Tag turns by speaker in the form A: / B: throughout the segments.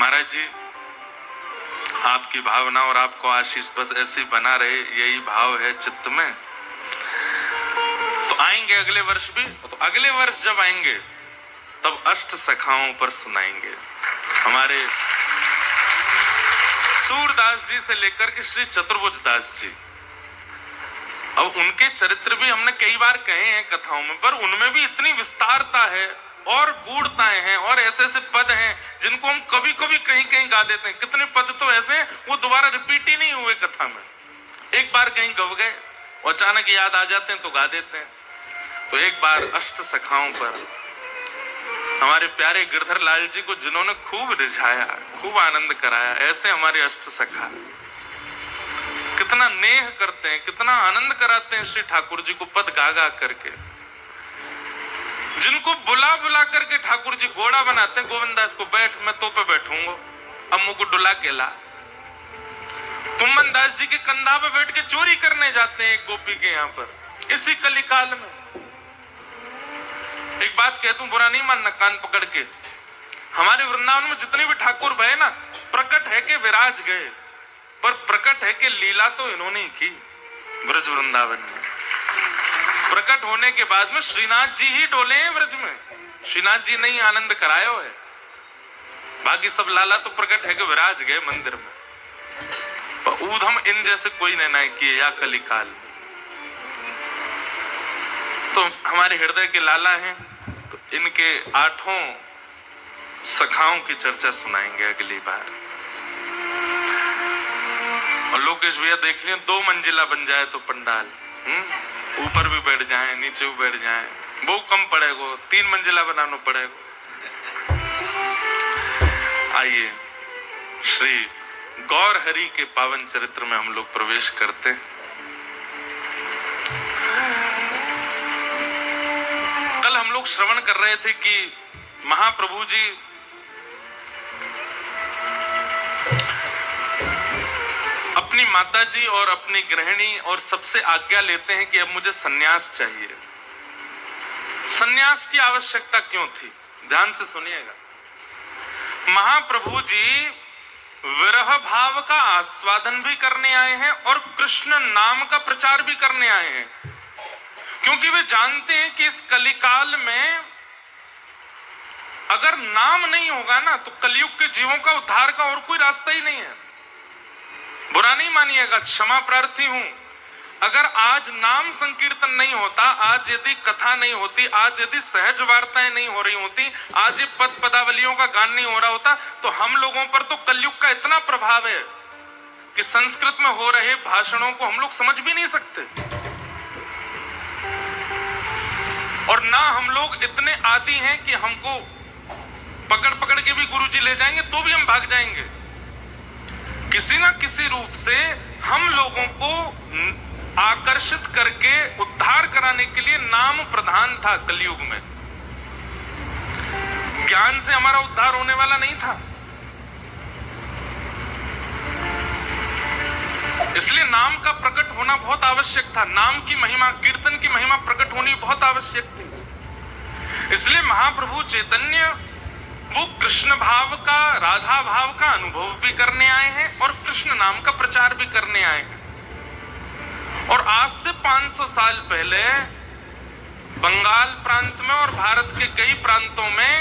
A: महाराज जी, आपकी भावना और आपको आशीष बस ऐसे बना रहे, यही भाव है चित्त में। तो आएंगे अगले वर्ष भी, तो अगले वर्ष जब आएंगे तब अष्ट सखाओं पर सुनाएंगे। हमारे सूरदास जी से लेकर के श्री चतुर्भुज दास जी, अब उनके चरित्र भी हमने कई बार कहे हैं कथाओं में, पर उनमें भी इतनी विस्तारता है और गूढ़ताएं हैं और ऐसे ऐसे पद हैं जिनको हम कभी कभी कहीं कहीं गा देते हैं। कितने पद तो ऐसे वो दोबारा रिपीट ही नहीं हुए कथा में, एक बार कहीं गव गए और अचानक याद आ जाते हैं तो गा देते हैं। तो एक बार अष्ट सखाओं पर हमारे प्यारे गिरधर लाल जी को जिन्होंने खूब रिझाया, खूब आनंद कराया, ऐसे हमारे अष्ट सखा कितना नेह करते हैं, कितना आनंद कराते हैं श्री ठाकुर जी को पद गा गा करके, जिनको बुला बुला करके ठाकुर जी घोड़ा बनाते हैं। गोविंदास को बैठ, मैं तो पे बैठूंगा, अम्मू को डुला के ला। कुम्मन दास जी के कंधा पे बैठ के चोरी करने जाते हैं एक गोपी के यहाँ पर, इसी कलिकाल में। एक बात कहता हूं, बुरा नहीं मानना कान पकड़ के, हमारे वृंदावन में जितने भी ठाकुर भये ना, प्रकट है कि विराज गए, पर प्रकट है कि लीला तो इन्होंने ही की ब्रज वृंदावन में। प्रकट होने के बाद में श्रीनाथ जी ही डोले हैं ब्रज में, श्रीनाथ जी नहीं आनंद कराया है, बाकी सब लाला तो प्रकट है कि विराज गए मंदिर में। पर ऊधम इन जैसे कोई नहीं किए या कलिकाल। तो हमारे हृदय के लाला हैं, तो इनके 8 सखाओं की चर्चा सुनाएंगे अगली बार। और लोकेश भैया देख लिया, 2 मंजिला बन जाए तो पंडाल, ऊपर भी बैठ जाए नीचे भी बैठ जाए, वो कम पड़ेगा, 3 मंजिला बनाना पड़ेगा। आइए श्री गौर हरि के पावन चरित्र में हम लोग प्रवेश करते हैं। कल हम लोग श्रवण कर रहे थे कि महाप्रभु जी अपनी माता जी और अपनी गृहिणी और सबसे आज्ञा लेते हैं कि अब मुझे सन्यास चाहिए। सन्यास की आवश्यकता क्यों थी, ध्यान से सुनिएगा। महाप्रभु जी विरह भाव का आस्वादन भी करने आए हैं और कृष्ण नाम का प्रचार भी करने आए हैं, क्योंकि वे जानते हैं कि इस कलिकाल में अगर नाम नहीं होगा ना, तो कलयुग के जीवों का उद्धार का और कोई रास्ता ही नहीं है। बुरा नहीं मानिएगा, क्षमा प्रार्थी हूं। अगर आज नाम संकीर्तन नहीं होता, आज यदि कथा नहीं होती, आज यदि सहज वार्ताएं नहीं हो रही होती, आज ये पद पदावलियों का गान नहीं हो रहा होता, तो हम लोगों पर तो कलयुग का इतना प्रभाव है कि संस्कृत में हो रहे भाषणों को हम लोग समझ भी नहीं सकते। और ना हम लोग इतने आदी हैं कि हमको पकड़ पकड़ के भी गुरुजी ले जाएंगे तो भी हम भाग जाएंगे। किसी ना किसी रूप से हम लोगों को आकर्षित करके उद्धार कराने के लिए नाम प्रधान था कलयुग में। ज्ञान से हमारा उद्धार होने वाला नहीं था, इसलिए नाम का प्रकट होना बहुत आवश्यक था। नाम की महिमा, कीर्तन की महिमा प्रकट होनी बहुत आवश्यक थी। इसलिए महाप्रभु चैतन्य वो कृष्ण भाव का, राधा भाव का अनुभव भी करने आए हैं और कृष्ण नाम का प्रचार भी करने आए हैं। और आज से 500 साल पहले बंगाल प्रांत में और भारत के कई प्रांतों में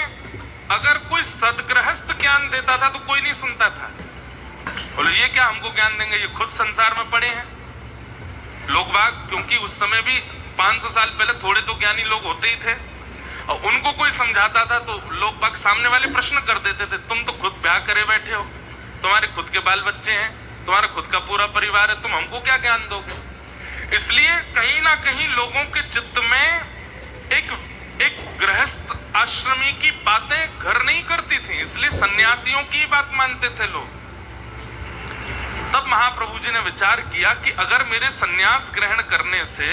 A: अगर कोई सदगृहस्थ ज्ञान देता था तो कोई नहीं सुनता था। बोलो ये क्या हमको ज्ञान देंगे, ये खुद संसार में पड़े हैं लोग बाग। क्योंकि उस समय भी 500 साल पहले थोड़े तो ज्ञानी लोग होते ही थे, और उनको कोई समझाता था तो लोग बाग सामने वाले प्रश्न कर देते थे, तुम तो खुद ब्याह करे बैठे हो, तुम्हारे खुद के बाल बच्चे हैं, तुम्हारा खुद का पूरा परिवार है, तुम हमको क्या ज्ञान दोगे। इसलिए कहीं ना कहीं लोगों के चित्त में एक गृहस्थ आश्रमी की बातें घर नहीं करती थी, इसलिए सन्यासियों की बात मानते थे लोग। तब महाप्रभु जी ने विचार किया कि अगर मेरे सन्यास ग्रहण करने से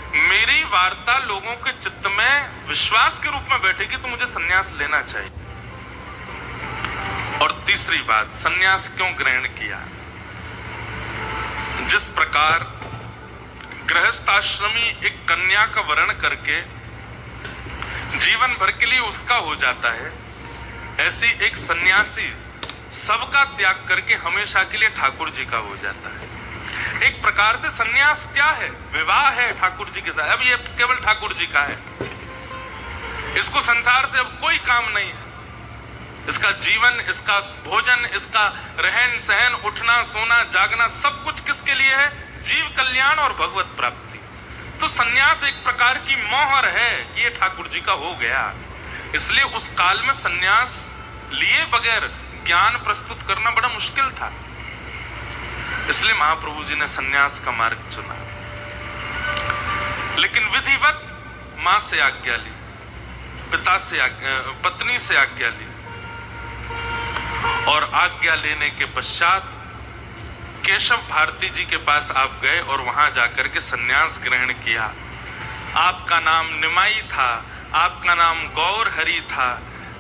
A: मेरी वार्ता लोगों के चित्त में विश्वास के रूप में बैठेगी तो मुझे सन्यास लेना चाहिए। और तीसरी बात, सन्यास क्यों ग्रहण किया। जिस प्रकार गृहस्थाश्रमी एक कन्या का वरण करके जीवन भर के लिए उसका हो जाता है, ऐसी एक सन्यासी सबका त्याग करके हमेशा के लिए ठाकुर जी का हो जाता है। एक प्रकार से सन्यास क्या है? विवाह है ठाकुर जी के साथ। अब ये केवल ठाकुर जी का है, इसको संसार से अब कोई काम नहीं है। इसका जीवन, इसका भोजन, इसका रहन सहन, उठना सोना जागना, सब कुछ किसके लिए है? जीव कल्याण और भगवत प्राप्ति। तो सन्यास एक प्रकार की मोहर है कि ये ठाकुर जी का हो गया। इसलिए उस काल में सन्यास लिए बगैर ज्ञान प्रस्तुत करना बड़ा मुश्किल था। इसलिए महाप्रभु जी ने सन्यास का मार्ग चुना। लेकिन विधिवत मां से आज्ञा ली, पिता से पत्नी से आज्ञा ली, और आज्ञा लेने के पश्चात केशव भारती जी के पास आप गए और वहां जाकर के सन्यास ग्रहण किया। आपका नाम निमाई था, आपका नाम गौर हरि था,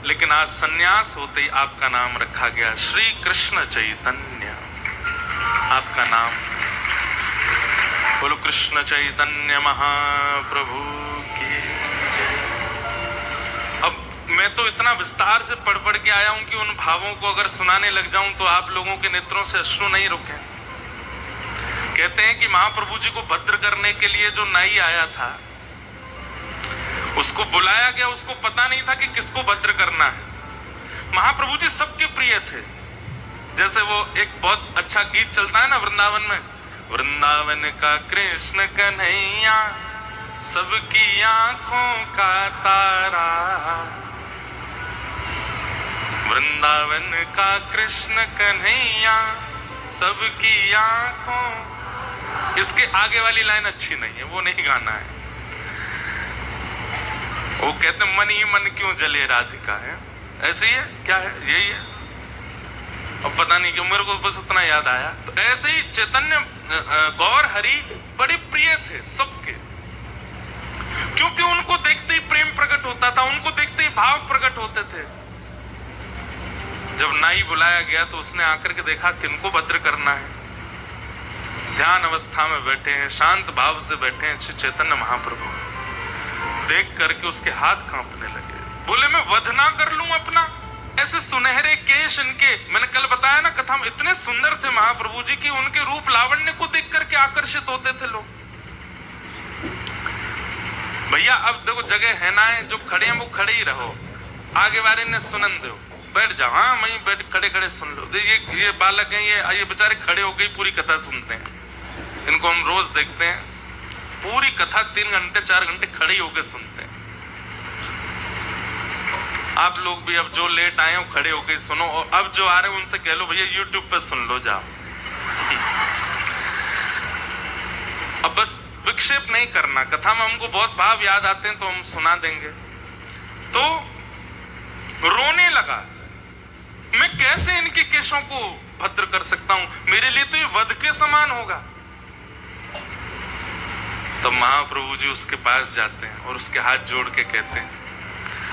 A: लेकिन आज सन्यास होते ही आपका नाम रखा गया श्री कृष्ण चैतन्य। आपका नाम बोलो कृष्ण चैतन्य महाप्रभु की। अब मैं तो इतना विस्तार से पढ़ पढ़ के आया हूं कि उन भावों को अगर सुनाने लग जाऊं तो आप लोगों के नेत्रों से अश्रु नहीं रुके। कहते हैं कि महाप्रभु जी को भद्र करने के लिए जो नाई आया था, उसको बुलाया गया, उसको पता नहीं था कि किसको भद्र करना है। महाप्रभु जी सबके प्रिय थे। जैसे वो एक बहुत अच्छा गीत चलता है ना वृंदावन में, वृंदावन का कृष्ण कन्हैया सबकी आंखों का तारा, वृंदावन का कृष्ण कन्हैया सबकी आंखों। इसके आगे वाली लाइन अच्छी नहीं है, वो नहीं गाना है। वो कहते मन ही मन क्यों जले राधिका है, ऐसे ही है क्या है, यही है। अब पता नहीं क्यों मेरे को बस उतना याद आया। तो ऐसे ही चैतन्य गौर हरि बड़े प्रिय थे सबके, क्योंकि उनको देखते ही प्रेम प्रकट होता था, उनको देखते ही भाव प्रकट होते थे। जब नाई बुलाया गया तो उसने आकर के देखा किनको भद्र करना है। ध्यान अवस्था में बैठे हैं, शांत भाव से बैठे हैं श्री चैतन्य महाप्रभु। देख करके उसके हाथ कांपने लगे। बोले मैं वध ना कर लूं अपना? ऐसे सुनहरे केश इनके, मैंने कल बताया ना कथा में, इतने सुंदर थे महाप्रभु जी की उनके रूप लावण्य को देख करके आकर्षित होते थे लोग। भैया अब देखो जगह है ना है, जो खड़े हैं वो खड़े ही रहो, आगे वाले ने सुनन दो, बैठ जाओ। हाँ वहीं बैठ खड़े खड़े सुन लो। ये बालक हैं, ये बेचारे खड़े हो गई पूरी कथा सुनते हैं। इनको हम रोज देखते हैं, पूरी कथा 3 घंटे 4 घंटे खड़े ही होकर सुनते हैं। आप लोग भी अब जो लेट आए हो खड़े होकर सुनो, और अब जो आ रहे हैं उनसे कह लो भैया यूट्यूब पे सुन लो जाओ। अब बस विक्षेप नहीं करना, कथा में हमको बहुत भाव याद आते हैं तो हम सुना देंगे। तो रोने लगा, मैं कैसे इनके केशों को भद्र कर सकता हूं, मेरे लिए तो ये वध के समान होगा। तो महाप्रभु जी उसके पास जाते हैं और उसके हाथ जोड़ के कहते हैं,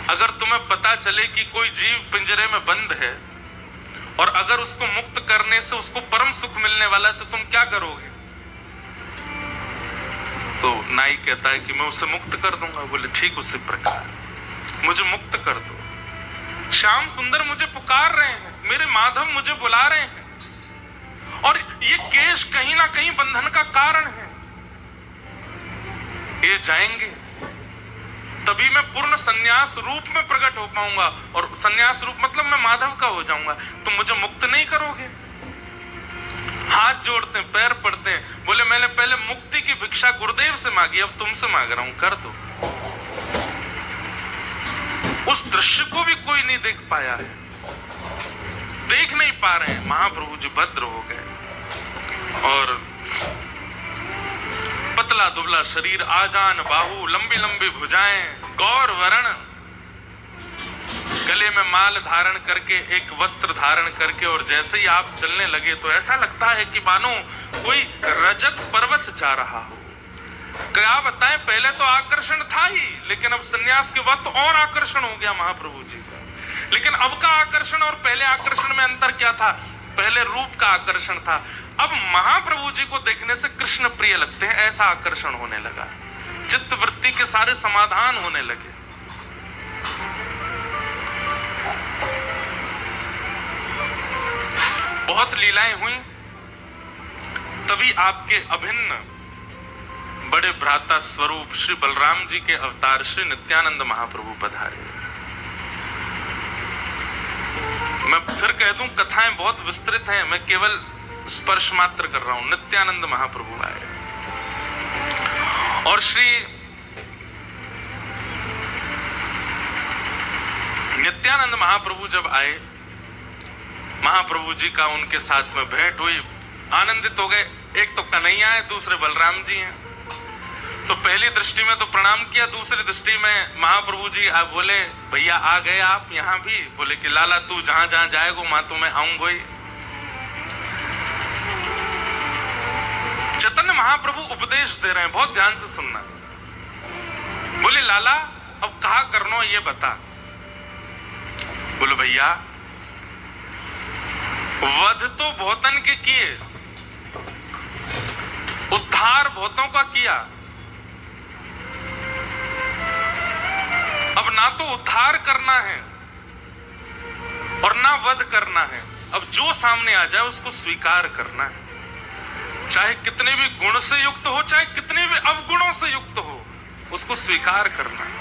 A: अगर तुम्हें पता चले कि कोई जीव पिंजरे में बंद है और अगर उसको मुक्त करने से उसको परम सुख मिलने वाला है तो तुम क्या करोगे? तो नाई कहता है कि मैं उसे मुक्त कर दूंगा। बोले ठीक उसी प्रकार मुझे मुक्त कर दो। श्याम सुंदर मुझे पुकार रहे हैं, मेरे माधव मुझे बुला रहे हैं, और ये केश कहीं ना कहीं बंधन का कारण है। ये जाएंगे तभी मैं पूर्ण सन्यास रूप में प्रकट हो पाऊंगा, और सन्यास रूप मतलब मैं माधव का हो जाऊंगा। तुम मुझे मुक्त नहीं करोगे। हाथ जोड़ते हैं, पैर पड़ते हैं। बोले मैंने पहले मुक्ति की भिक्षा गुरुदेव से मांगी, अब तुमसे मांग रहा हूं, कर दो। उस दृश्य को भी कोई नहीं देख पाया है, देख नहीं पा रहे हैं। महाप्रभु जी भद्र हो गए और पतला दुबला शरीर, आजान बाहु, लंबी लंबी भुजाएं, गौर वर्ण, गले में माल धारण करके, एक वस्त्र धारण करके, और जैसे ही आप चलने लगे तो ऐसा लगता है कि मानो कोई रजत पर्वत जा रहा हो। क्या बताएं, पहले तो आकर्षण था ही, लेकिन अब सन्यास के वक्त और आकर्षण हो गया महाप्रभु जी का। लेकिन अब का आकर्षण और पहले आकर्षण में अंतर क्या था? पहले रूप का आकर्षण था, अब महाप्रभु जी को देखने से कृष्ण प्रिय लगते हैं, ऐसा आकर्षण होने लगा। चित्त वृत्ति के सारे समाधान होने लगे। बहुत लीलाएं हुई, तभी आपके अभिन्न बड़े भ्राता स्वरूप श्री बलराम जी के अवतार श्री नित्यानंद महाप्रभु पधारे। मैं फिर कह दूं, कथाएं बहुत विस्तृत हैं, मैं केवल स्पर्श मात्र कर रहा हूं। नित्यानंद महाप्रभु आए और श्री नित्यानंद महाप्रभु जब आए, महाप्रभु जी का उनके साथ में भेंट हुई, आनंदित हो गए। एक तो कन्हैया है, दूसरे बलराम जी हैं। तो पहली दृष्टि में तो प्रणाम किया, दूसरी दृष्टि में महाप्रभु जी आप बोले, भैया आ गए आप यहां भी? बोले कि लाला तू जहां जहां जाएगा वहां तो मैं आऊंगा ही। चैतन्य महाप्रभु उपदेश दे रहे हैं, बहुत ध्यान से सुनना। बोले लाला अब कहा करनो ये बता। बोले भैया वध तो बहुतन के किए, उद्धार बहुतों का किया। अब ना तो उद्धार करना है और ना वध करना है। अब जो सामने आ जाए उसको स्वीकार करना है, चाहे कितने भी गुण से युक्त हो, चाहे कितने भी अवगुणों से युक्त हो, उसको स्वीकार करना है।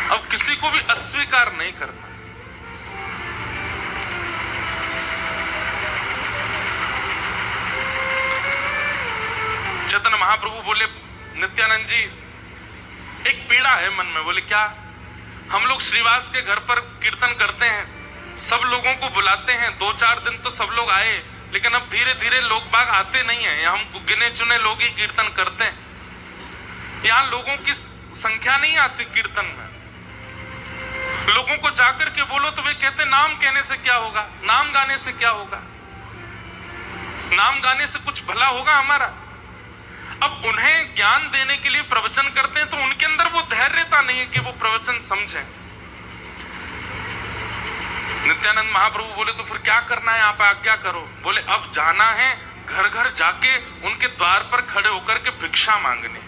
A: अब किसी को भी अस्वीकार नहीं करना। चैतन्य महाप्रभु बोले, नित्यानंद जी एक पीड़ा है मन में। बोले क्या? हम लोग श्रीवास के घर पर कीर्तन करते हैं, सब लोगों को बुलाते हैं, 2-4 दिन तो सब लोग आए, लेकिन अब धीरे धीरे लोग बाग आते नहीं है। हम गिने चुने लोग ही कीर्तन करते हैं, यहाँ लोगों की संख्या नहीं आती कीर्तन में। लोगों को जाकर के बोलो तो वे कहते नाम कहने से क्या होगा, नाम गाने से क्या होगा, नाम गाने से कुछ भला होगा हमारा। अब उन्हें ज्ञान देने के लिए प्रवचन करते हैं तो उनके अंदर वो धैर्यता नहीं है कि वो प्रवचन समझें। नित्यानंद महाप्रभु बोले तो फिर क्या करना है, आप आज्ञा करो। बोले अब जाना है घर घर जाके उनके द्वार पर खड़े होकर के भिक्षा मांगने।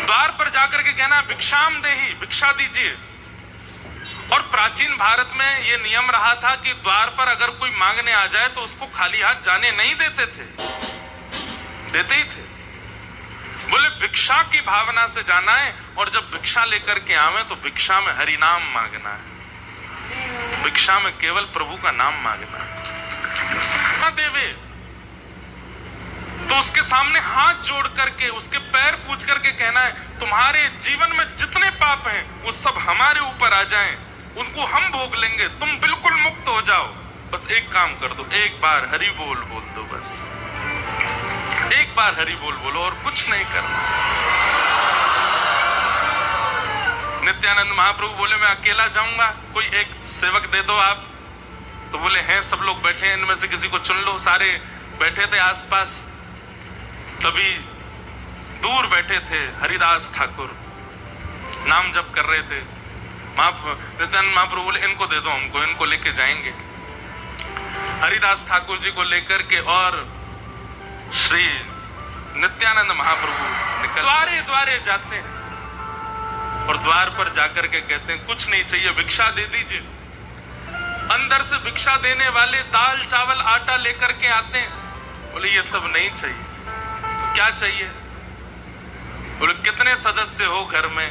A: द्वार पर जाकर के कहना भिक्षाम देहि, भिक्षा दीजिए। और प्राचीन भारत में यह नियम रहा था कि द्वार पर अगर कोई मांगने आ जाए तो उसको खाली हाथ जाने नहीं देते थे, देते ही थे। बोले भिक्षा की भावना से जाना है और जब भिक्षा लेकर के आवे तो भिक्षा में हरि नाम मांगना है, भिक्षा में केवल प्रभु का नाम मांगना है। देवे तो उसके सामने हाथ जोड़ करके उसके पैर पूछ करके कहना है तुम्हारे जीवन में जितने पाप हैं वो सब हमारे ऊपर आ जाएं, उनको हम भोग लेंगे, तुम बिल्कुल मुक्त हो जाओ। बस एक काम कर दो, एक बार हरि बोल बोल दो, बस एक बार हरि बोल बोलो और कुछ नहीं करना। नित्यानंद महाप्रभु बोले मैं अकेला जाऊंगा, कोई एक सेवक दे दो आप। तो बोले हैं सब लोग बैठे हैं, इनमें से किसी को चुन लो। सारे बैठे थे आसपास। तभी दूर बैठे थे हरिदास ठाकुर, नाम जप कर रहे थे। नित्यानंद महाप्रभु बोले इनको दे दो हमको, इनको लेके जाएंगे। हरिदास ठाकुर जी को लेकर के और श्री नित्यानंद महाप्रभु निकल द्वारे द्वारे जाते हैं और द्वार पर जाकर के कहते हैं कुछ नहीं चाहिए, भिक्षा दे दीजिए। अंदर से भिक्षा देने वाले दाल चावल आटा लेकर के आते हैं। बोले ये सब नहीं चाहिए। तो क्या चाहिए? बोले कितने सदस्य हो घर में?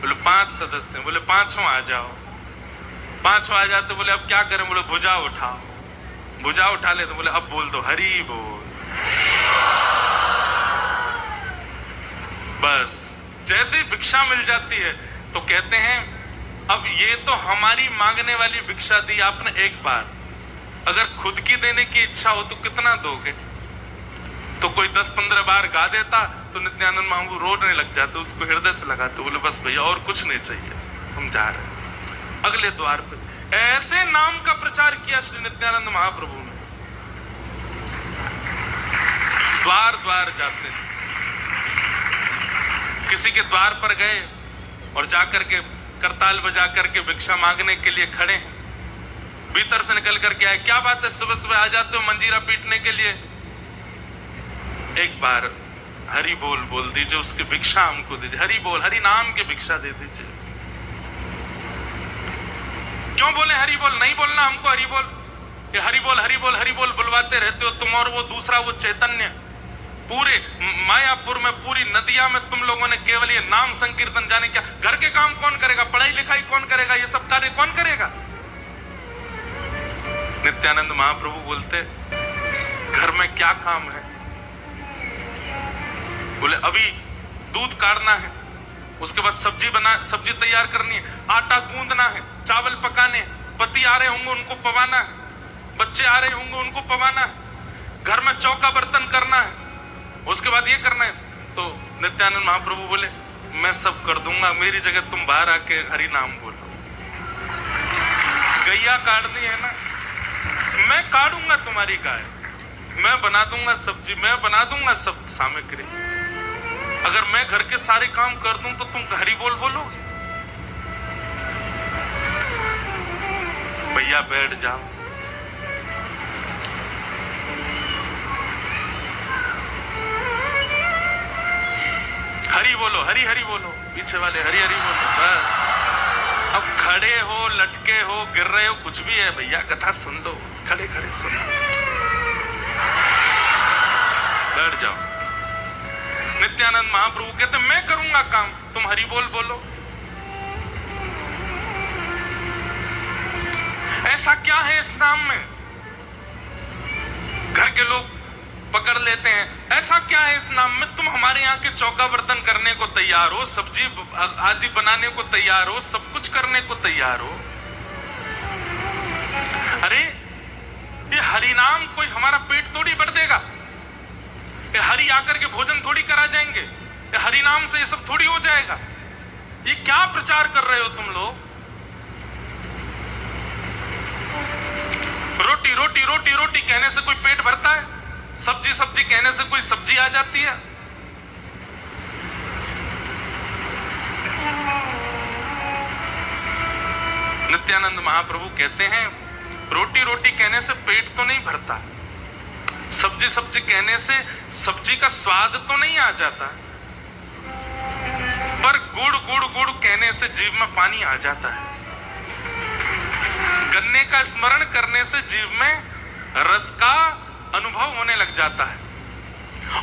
A: बोले 5 सदस्य। बोले 5वां आ जाओ। 5वां आ जाते। बोले अब क्या करें? बोले भुजा उठाओ। भुजा उठा ले तो बोले अब बोल दो हरि बोल। बस जैसे ही भिक्षा मिल जाती है तो कहते हैं अब ये तो हमारी मांगने वाली भिक्षा दी आपने एक बार, अगर खुद की देने की इच्छा हो तो कितना दोगे? तो कोई 10-15 बार गा देता तो नित्यानंद महाप्रभु रोने लग जाते, उसको हृदय से लगाते। बोले बस भैया और कुछ नहीं चाहिए, हम जा रहे हैं। अगले द्वार पे ऐसे नाम का प्रचार किया श्री नित्यानंद महाप्रभु ने। द्वार द्वार जाते हैं, किसी के द्वार पर गए और जाकर के करताल बजा करके भिक्षा मांगने के लिए खड़े हैं। भीतर से निकल करके आए, क्या बात है सुबह सुबह आ जाते हो मंजीरा पीटने के लिए? एक बार हरि बोल बोल दीजिए, उसकी भिक्षा हमको दीजिए। हरि बोल, हरि नाम की भिक्षा दे दीजिए। क्यों बोले हरि बोल? नहीं बोलना हमको हरि बोल। ये हरि बोल हरि बोल हरि बोल बुलवाते रहते हो तुम और वो दूसरा वो चैतन्य। पूरे मायापुर में, पूरी नदिया में तुम लोगों ने केवल ये नाम संकीर्तन, जाने क्या। घर के काम कौन करेगा? पढ़ाई लिखाई कौन करेगा? ये सब कार्य कौन करेगा? नित्यानंद महाप्रभु बोलते घर में क्या काम है? बोले अभी दूध काढ़ना है, उसके बाद सब्जी तैयार करनी है, आटा गूंदना है, चावल पकाने, पति आ रहे होंगे उनको पवाना है, बच्चे आ रहे होंगे उनको पवाना है, घर में चौका बर्तन करना है, उसके बाद ये करना है। तो नित्यानंद महाप्रभु बोले मैं सब कर दूंगा, मेरी जगह तुम बाहर आके हरि नाम बोलो। गैया काटनी है ना, मैं काटूंगा तुम्हारी गाय, मैं बना दूंगा सब्जी, मैं बना दूंगा सब सामग्री। अगर मैं घर के सारे काम कर दूं तो तुम हरि बोल बोलो। भैया बैठ जाओ। हरि बोलो, हरि हरि बोलो, पीछे वाले हरि हरि बोलो। बस अब खड़े हो, लटके हो, गिर रहे हो, कुछ भी है भैया, कथा सुन लो, खड़े खड़े सुन, बैठ जाओ। नित्यानंद महाप्रभु कहते मैं करूंगा काम, तुम हरि बोल बोलो। ऐसा क्या है इस नाम में? घर के लोग पकड़ लेते हैं, ऐसा क्या है इस नाम में? तुम हमारे यहाँ के चौका बर्तन करने को तैयार हो, सब्जी आदि बनाने को तैयार हो, सब कुछ करने को तैयार हो। अरे ये हरि नाम कोई हमारा पेट थोड़ी भर देगा, ये हरि आकर के भोजन थोड़ी करा जाएंगे, ये हरि नाम से ये सब थोड़ी हो जाएगा। ये क्या प्रचार कर रहे हो तुम लोग? रोटी रोटी रोटी रोटी कहने से कोई पेट भरता है? सब्जी सब्जी कहने से कोई सब्जी आ जाती है? नित्यानंद महाप्रभु कहते हैं रोटी रोटी कहने से पेट तो नहीं भरता, सब्जी सब्जी कहने से सब्जी का स्वाद तो नहीं आ जाता, पर गुड़ गुड़ गुड़ कहने से जीभ में पानी आ जाता है। गन्ने का स्मरण करने से जीभ में रस का अनुभव होने लग जाता है,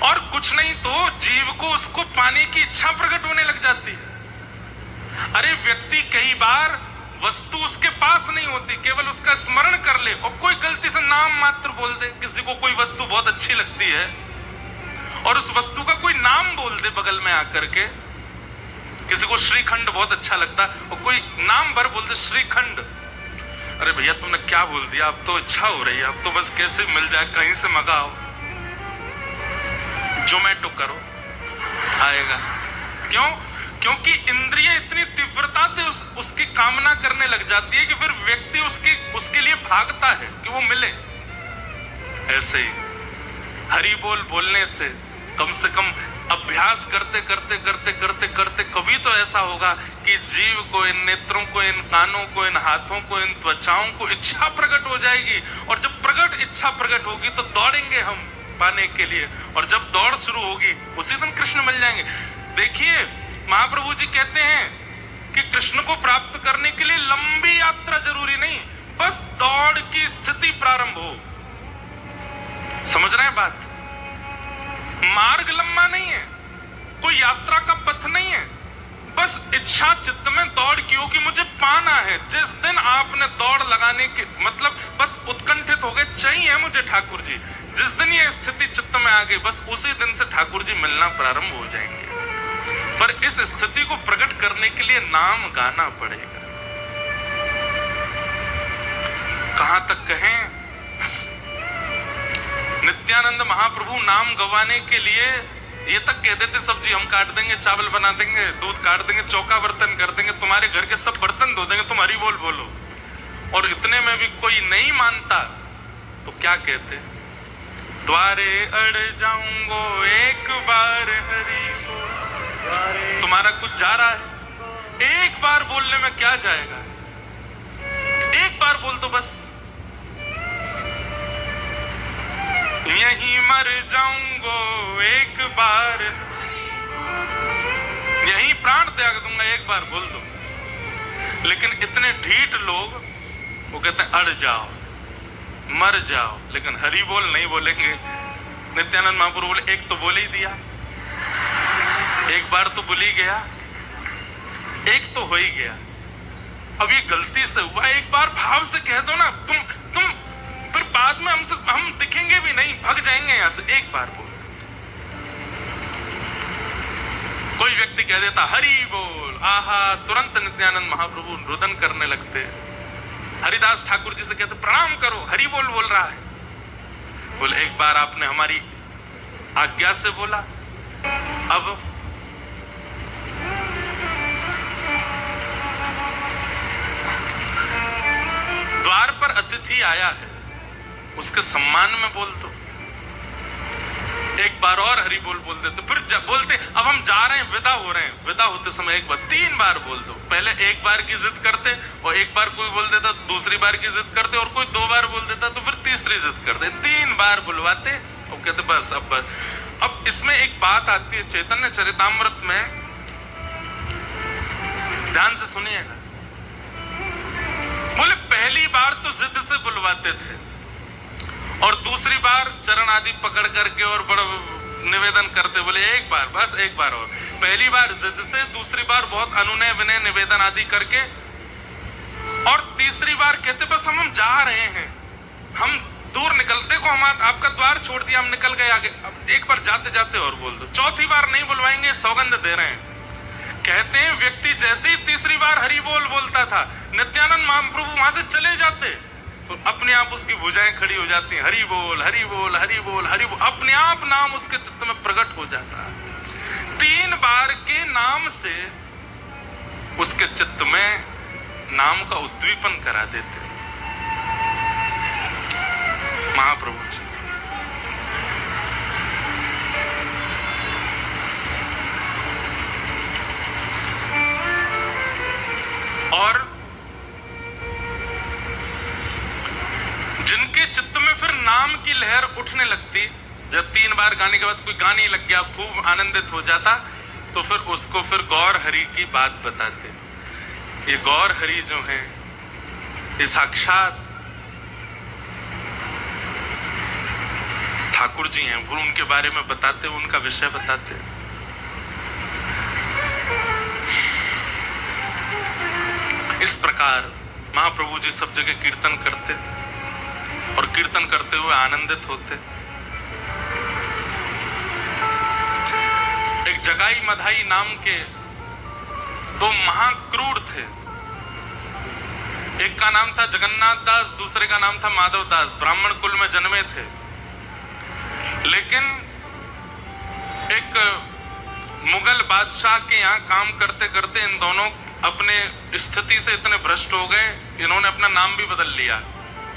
A: और कुछ नहीं तो जीव को उसको पाने की इच्छा प्रकट होने लग जाती है। अरे व्यक्ति कई बार वस्तु उसके पास नहीं होती, केवल उसका स्मरण कर ले और कोई गलती से नाम मात्र बोल दे। किसी को कोई वस्तु बहुत अच्छी लगती है और उस वस्तु का कोई नाम बोल दे बगल में आकर के। किसी को श्रीखंड बहुत अच्छा लगता है और कोई नाम भर बोल दे श्रीखंड। अरे भैया तुमने क्या बोल दिया, अब तो इच्छा हो रही है, अब तो बस कैसे मिल जाए, कहीं से मंगाओ, जोमेटो करो, आएगा। क्यों? क्योंकि इंद्रिय इतनी तीव्रता से उसकी कामना करने लग जाती है कि फिर व्यक्ति उसके लिए भागता है कि वो मिले। ऐसे ही हरि बोल बोलने से कम अभ्यास करते करते करते करते करते कभी तो ऐसा होगा कि जीव को, इन नेत्रों को, इन कानों को, इन हाथों को, इन त्वचाओं को इच्छा प्रकट हो जाएगी, और जब इच्छा प्रकट होगी तो दौड़ेंगे हम पाने के लिए, और जब दौड़ शुरू होगी उसी दिन कृष्ण मिल जाएंगे। देखिए महाप्रभु जी कहते हैं कि कृष्ण को प्राप्त करने के लिए लंबी यात्रा जरूरी नहीं, बस दौड़ की स्थिति प्रारंभ हो। समझ रहे हैं बात? मार्ग लंबा नहीं है, कोई यात्रा का पथ नहीं है, बस इच्छा चित्त में दौड़ की हो कि मुझे पाना है। जिस दिन आपने दौड़ लगाने के मतलब बस उत्कंठित हो गए, चाहिए मुझे ठाकुर जी, जिस दिन ये स्थिति चित्त में आ गई बस उसी दिन से ठाकुर जी मिलना प्रारंभ हो जाएंगे। पर इस स्थिति को प्रकट करने के लिए नाम गाना पड़ेगा। कहां तक कहें, नित्यानंद महाप्रभु नाम गवाने के लिए ये तक कह देते सब्जी हम काट देंगे, चावल बना देंगे, दूध काट देंगे, चौका बर्तन कर देंगे, तुम्हारे घर के सब बर्तन धो देंगे, तुम हरि बोल बोलो। और इतने में भी कोई नहीं मानता तो क्या कहते, द्वारे अड़ जाऊंगो एक बार हरि बोल। तुम्हारा कुछ जा रहा है, एक बार बोलने में क्या जाएगा, एक बार बोल दो बस। यहीं मर जाऊंगो एक बार, यहीं प्राण त्याग दूंगा, एक बार बोल दो। लेकिन इतने ढीठ लोग वो कहते हैं अड़ जाओ, मर जाओ, लेकिन हरि बोल नहीं बोलेंगे। नित्यानंद महाप्रभु बोले एक तो बोल ही दिया, एक बार तो बोल ही गया, एक तो हो ही गया, अब ये गलती से हुआ, एक बार भाव से कह दो ना, तुम फिर बाद में हम दिखेंगे भी नहीं, भाग जाएंगे यहां से। एक बार बोल। कोई व्यक्ति कह देता हरि बोल, आहा, तुरंत नित्यानंद महाप्रभु रुदन करने लगते। हरिदास ठाकुर जी से कहते प्रणाम करो, हरि बोल बोल रहा है। बोले एक बार आपने हमारी आज्ञा से बोला, अब द्वार पर अतिथि आया है, उसके सम्मान में बोल दो। एक बार और हरि बोल बोल देते, फिर बोलते अब हम जा रहे हैं, विदा हो रहे हैं, विदा होते समय एक बार, 3 बार बोल दो। पहले एक बार की जिद करते, और एक बार कोई बोल देता, दूसरी बार की जिद करते, और कोई 2 बार बोल देता तो फिर तीसरी जिद करते, 3 बार बुलवाते और कहते बस अब बस। अब इसमें एक बात आती है चैतन्य चरितामृत में, ध्यान से सुनिएगा। बोले पहली बार तो जिद से बुलवाते थे, और दूसरी बार चरण आदि पकड़ करके और बड़ा निवेदन करते। बोले एक बार, बस एक बार और। पहली बार जिद से, दूसरी बार बहुत अनुनय विनय निवेदन आदि करके, और तीसरी बार कहते बस हम जा रहे हैं, हम दूर निकलते को, हम आपका द्वार छोड़ दिया, हम निकल गए आगे, अब एक बार जाते जाते और बोल दो। चौथी बार नहीं बुलवाएंगे, सौगंध दे रहे हैं। कहते हैं व्यक्ति जैसे ही तीसरी बार हरि बोल बोलता था, नित्यानंद महाप्रभु वहां से चले जाते, तो अपने आप उसकी भुजाएं खड़ी हो जाती हैं, हरि बोल हरि बोल हरि बोल हरि बोल, अपने आप नाम उसके चित्त में प्रकट हो जाता है। 3 बार के नाम से उसके चित्त में नाम का उद्दीपन करा देते महाप्रभु जी। और जिनके चित्त में फिर नाम की लहर उठने लगती, जब 3 बार गाने के बाद कोई गाने लग गया, खूब आनंदित हो जाता, तो फिर उसको फिर गौर हरि की बात बताते। ये गौर हरि जो है, ये साक्षात ठाकुर जी हैं, वो उनके बारे में बताते, उनका विषय बताते। इस प्रकार महाप्रभु जी सब जगह कीर्तन करते, और कीर्तन करते हुए आनंदित होते। एक जगाई मधाई नाम के 2 महाक्रूर थे, एक का नाम था जगन्नाथ दास, दूसरे का नाम था माधव दास, ब्राह्मण कुल में जन्मे थे। लेकिन एक मुगल बादशाह के यहाँ काम करते करते इन दोनों अपने स्थिति से इतने भ्रष्ट हो गए, इन्होंने अपना नाम भी बदल लिया।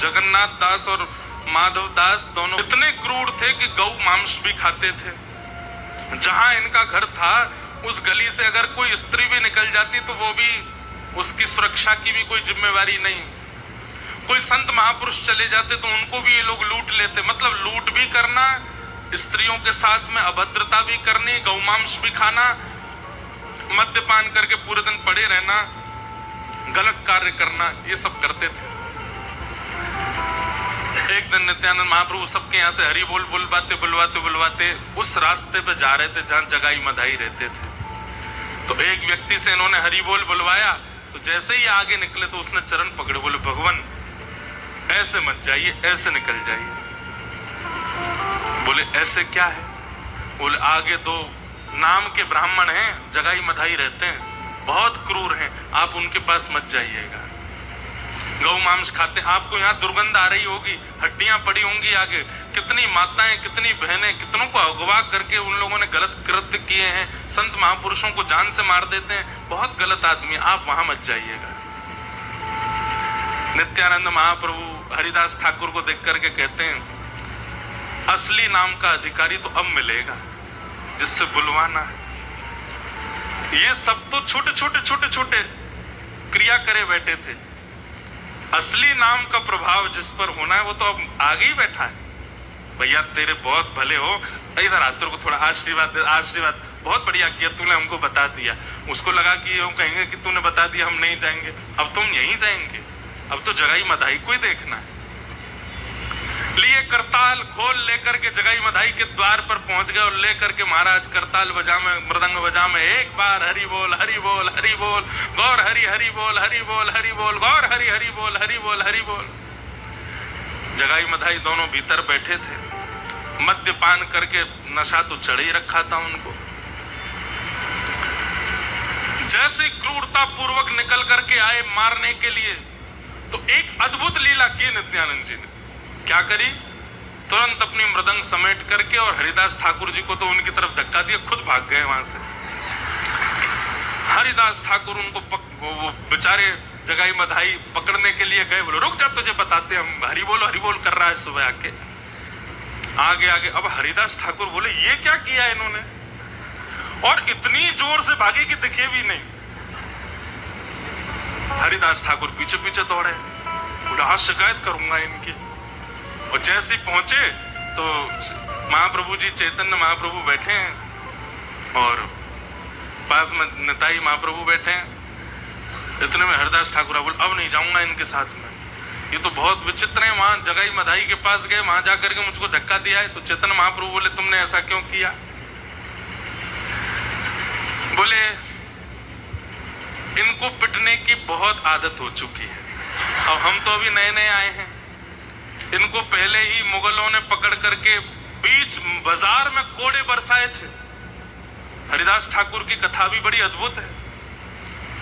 A: जगन्नाथ दास और माधव दास दोनों इतने क्रूर थे कि गौ मांस भी खाते थे। जहां इनका घर था, उस गली से अगर कोई स्त्री भी निकल जाती तो वो भी, उसकी सुरक्षा की भी कोई जिम्मेवारी नहीं। कोई संत महापुरुष चले जाते तो उनको भी ये लोग लूट लेते। मतलब लूट भी करना, स्त्रियों के साथ में अभद्रता भी करनी, गौमांस भी खाना, मद्यपान करके पूरे दिन पड़े रहना, गलत कार्य करना, ये सब करते थे। एक दिन नित्यानंद महाप्रभु सबके यहाँ से हरि बोल बुलवाते बुलवाते बुलवाते उस रास्ते पे जा रहे थे जहां जगाई मधाई रहते थे। तो एक व्यक्ति से इन्होंने हरि बोल बुलवाया, तो जैसे ही आगे निकले तो उसने चरण पकड़े, बोले भगवान ऐसे मत जाइए, ऐसे निकल जाइए। बोले ऐसे क्या है? बोले आगे 2 नाम के ब्राह्मण हैं, जगाई मधाई रहते हैं, बहुत क्रूर हैं, आप उनके पास मत जाइएगा, गौ मांस खाते हैं, आपको यहाँ दुर्गंध आ रही होगी, हड्डियां पड़ी होंगी आगे। कितनी माताएं, कितनी बहनें, कितनों को अगवा करके उन लोगों ने गलत कृत्य किए हैं, संत महापुरुषों को जान से मार देते हैं, बहुत गलत आदमी, आप वहां मत जाइएगा। नित्यानंद महाप्रभु हरिदास ठाकुर को देख करके कहते हैं, असली नाम का अधिकारी तो अब मिलेगा जिससे बुलवाना है। ये सब तो छोटे छोटे क्रिया करे बैठे थे, असली नाम का प्रभाव जिस पर होना है वो तो अब आगे ही बैठा है। भैया तेरे बहुत भले हो, इधर आते को थोड़ा आशीर्वाद, आशीर्वाद बहुत बढ़िया किया तूने, हमको बता दिया। उसको लगा कि वो कहेंगे कि तूने बता दिया हम नहीं जाएंगे, अब तुम यहीं जाएंगे, अब तो जगाई मधाई को ही देखना है। लिए करताल खोल लेकर के जगाई मधाई के द्वार पर पहुंच गए और लेकर के महाराज करताल बजा में मृदंग बजा में एक बार हरि बोल हरि बोल हरि बोल, गौर हरि हरि बोल हरि बोल हरि बोल, गौर हरि हरि बोल हरि बोल हरि बोल। जगाई मधाई दोनों भीतर बैठे थे, मद्यपान करके नशा तो चढ़ ही रखा था उनको। जैसे क्रूरता पूर्वक निकल करके आए मारने के लिए, तो एक अद्भुत लीला की नित्यानंद जी ने। क्या करी? तुरंत अपनी मृदंग समेट करके और हरिदास ठाकुर जी को तो उनकी तरफ धक्का दिया, खुद भाग गए वहां से। हरिदास ठाकुर उनको वो बेचारे जगाई मधाई पकड़ने के लिए गए, बोले रुक जा तुझे बताते हम, हरि बोल कर रहा है सुबह आके। आगे आगे अब हरिदास ठाकुर बोले ये क्या किया इन्होंने, और इतनी जोर से भागे कि दिखे भी नहीं। हरिदास ठाकुर पीछे पीछे दौड़े, बोले हाँ शिकायत करूंगा इनकी। और जैसे पहुंचे तो महाप्रभु जी चैतन्य महाप्रभु बैठे हैं और पास में निताई महाप्रभु बैठे हैं। इतने में हरिदास ठाकुर बोले अब नहीं जाऊंगा इनके साथ में, ये तो बहुत विचित्र है। वहां जगाई मधाई के पास गए, वहां जाकर के मुझको धक्का दिया है। तो चैतन्य महाप्रभु बोले तुमने ऐसा क्यों किया? बोले इनको पिटने की बहुत आदत हो चुकी है, अब हम तो अभी नए नए आए हैं। इनको पहले ही मुगलों ने पकड़ करके बीच बाजार में कोड़े बरसाए थे। हरिदास ठाकुर की कथा भी बड़ी अद्भुत है।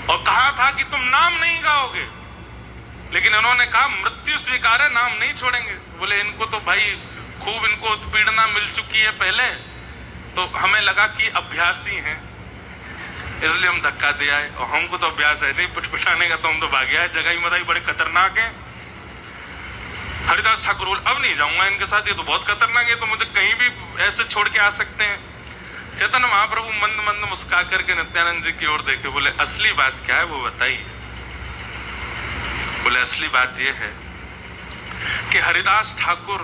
A: और कहा था कि तुम नाम नहीं गाओगे, लेकिन इन्होंने कहा मृत्यु स्वीकार है, नाम नहीं छोड़ेंगे। बोले इनको तो भाई खूब इनको उत्पीड़ना मिल चुकी है पहले, तो हमें लगा कि अभ्यासी हैं, इसलिए हम धक्का दे आए। और हमको तो अभ्यास है नहीं पिटपिटाने का, तो हम तो भागे आए। जगाई मधाई बड़े खतरनाक हैं। हरिदास ठाकुर बोले अब नहीं जाऊंगा इनके साथ, ये तो बहुत खतरनाक है, तो मुझे कहीं भी ऐसे छोड़ के आ सकते हैं। चैतन्य महाप्रभु मंद मंद मुस्कुरा करके नित्यानंद जी की ओर देखे, बोले असली बात क्या है वो बताइए। बोले असली बात यह है कि हरिदास ठाकुर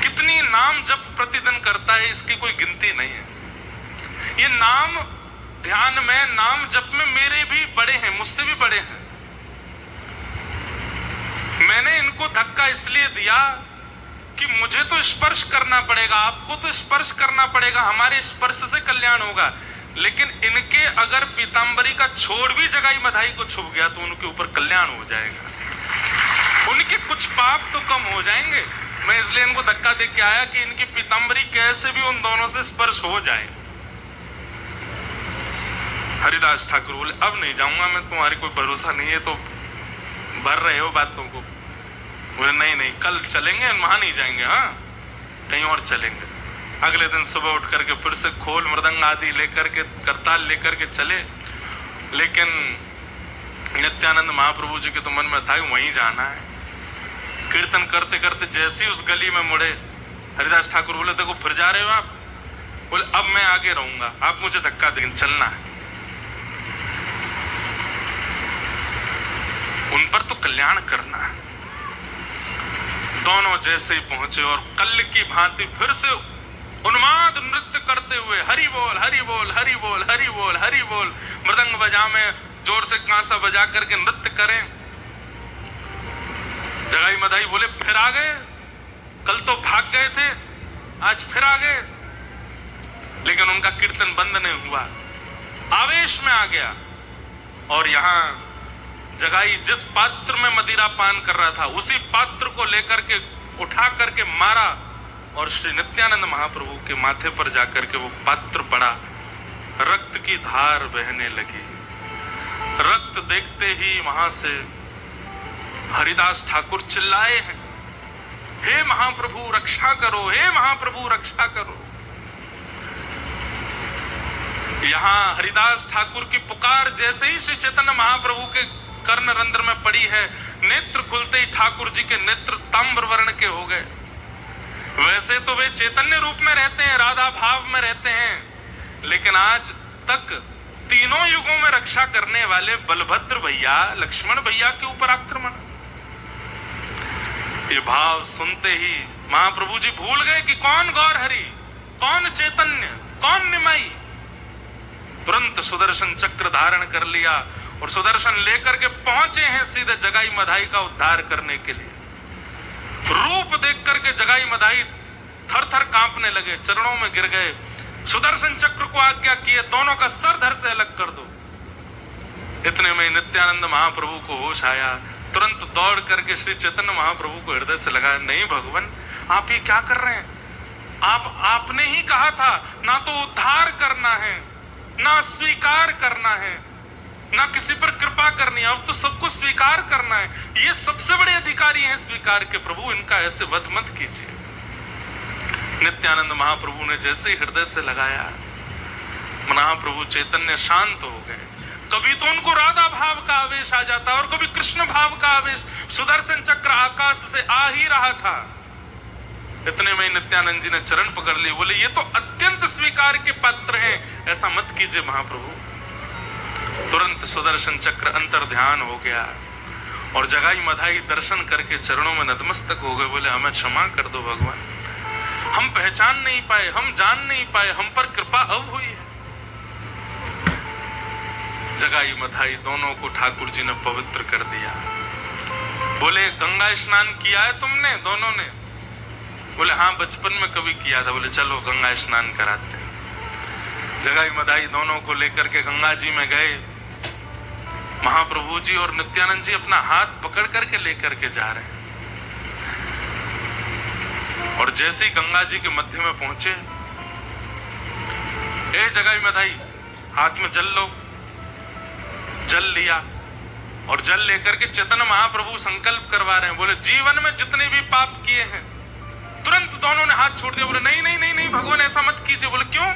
A: कितनी नाम जप प्रतिदिन करता है, इसकी कोई गिनती नहीं है। ये नाम ध्यान में, नाम जप में मेरे भी बड़े हैं, मुझसे भी बड़े हैं। मैंने इनको धक्का इसलिए दिया कि मुझे तो स्पर्श करना पड़ेगा, आपको तो स्पर्श करना पड़ेगा, हमारे स्पर्श से कल्याण होगा। लेकिन इनके अगर पीतांबरी का छोड़ भी जगाई मधाई को छुप गया तो उनके ऊपर कल्याण हो जाएगा, उनके कुछ पाप तो कम हो जाएंगे। मैं इसलिए इनको धक्का दे के आया कि इनकी पीतांबरी कैसे भी उन दोनों से स्पर्श हो जाए। हरिदास ठाकुर बोले अब नहीं जाऊंगा मैं, तुम्हारी कोई भरोसा नहीं है तो भर रहे हो बातों को। बोले नहीं नहीं कल चलेंगे, वहां नहीं जाएंगे, हाँ कहीं और चलेंगे। अगले दिन सुबह उठ करके फिर से खोल मृदंग आदि लेकर के करताल लेकर के चले। लेकिन नित्यानंद महाप्रभु जी के तो मन में था वहीं जाना है। कीर्तन करते करते जैसे ही उस गली में मुड़े, हरिदास ठाकुर बोले देखो फिर जा रहे हो आप? बोले अब मैं आगे रहूंगा, आप मुझे धक्का देंगे, चलना है। उन पर तो कल्याण करना है। दोनों जैसे ही पहुंचे और कल की भांति फिर से उन्माद नृत्य करते हुए हरि बोल हरि बोल हरि बोल हरि बोल हरि बोल, मृदंग बजा में जोर से कांसा बजा करके नृत्य करें। जगाई मधाई बोले फिर आ गए, कल तो भाग गए थे, आज फिर आ गए। लेकिन उनका कीर्तन बंद नहीं हुआ, आवेश में आ गया। और यहां जगाई जिस पात्र में मदिरा पान कर रहा था उसी पात्र को लेकर के उठा करके मारा और श्री नित्यानंद महाप्रभु के माथे पर जाकर के वो पात्र पड़ा। रक्त की धार बहने लगी। रक्त देखते ही वहां से हरिदास ठाकुर चिल्लाए हैं, हे महाप्रभु रक्षा करो, हे महाप्रभु रक्षा करो। यहां हरिदास ठाकुर की पुकार जैसे ही श्री चैतन्य महाप्रभु के कर्ण रंध्र में पड़ी है, नेत्र खुलते ही ठाकुर जी के नेत्र ताम्र वर्ण के हो गए। वैसे तो वे चैतन्य रूप में रहते हैं, राधा भाव में रहते हैं, लेकिन आज तक तीनों युगों में रक्षा करने वाले बलभद्र भैया, लक्ष्मण भैया के ऊपर आक्रमण। ये भाव सुनते ही महाप्रभु जी भूल गए कि कौन गौर हरि, कौन चैतन्य, कौन निमाई। तुरंत सुदर्शन चक्र धारण कर लिया और सुदर्शन लेकर के पहुंचे हैं सीधे जगाई मधाई का उद्धार करने के लिए। रूप देख करके जगाई मधाई थर थर कांपने लगे, चरणों में गिर गए, सुदर्शन चक्र को आज्ञा किए दोनों का सर धड़ से अलग कर दो। इतने में नित्यानंद महाप्रभु को होश आया, तुरंत दौड़ करके श्री चैतन्य महाप्रभु को हृदय से लगाया, नहीं भगवान आप ये क्या कर रहे हैं, आपने ही कहा था ना तो उद्धार करना है ना स्वीकार करना है ना किसी पर कृपा करनी है, अब तो सबको स्वीकार करना है, ये सबसे बड़े अधिकारी हैं स्वीकार के प्रभु, इनका ऐसे वध मत कीजिए। नित्यानंद महाप्रभु ने जैसे ही हृदय से लगाया, महाप्रभु चैतन्य शांत हो गए। कभी तो उनको राधा भाव का आवेश आ जाता और कभी कृष्ण भाव का आवेश, सुदर्शन चक्र आकाश से आ ही रहा था। इतने में नित्यानंद जी ने चरण पकड़ लिए, बोले ये तो अत्यंत स्वीकार के पात्र हैं, ऐसा मत कीजिए महाप्रभु। तुरंत सुदर्शन चक्र अंतर ध्यान हो गया और जगाई मधाई दर्शन करके चरणों में नतमस्तक हो गए, बोले हमें क्षमा कर दो भगवान, हम पहचान नहीं पाए, हम जान नहीं पाए, हम पर कृपा अब हुई है। जगाई मधाई दोनों को ठाकुर जी ने पवित्र कर दिया। बोले गंगा स्नान किया है तुमने दोनों ने? बोले हाँ बचपन में कभी किया था। बोले चलो गंगा स्नान कराते हैं। जगाई मधाई दोनों को लेकर के गंगा जी में गए। महाप्रभु जी और नित्यानंद जी अपना हाथ पकड़ करके लेकर के जा रहे हैं और जैसे ही गंगा जी के मध्य में पहुंचे, ए जगाई मधाई हाथ में जल लो। जल लिया और जल लेकर के चैतन्य महाप्रभु संकल्प करवा रहे हैं, बोले जीवन में जितने भी पाप किए हैं, तुरंत दोनों ने हाथ छोड़ दिया। बोले नहीं नहीं नहीं नहीं भगवान ऐसा मत कीजिए। बोले क्यों?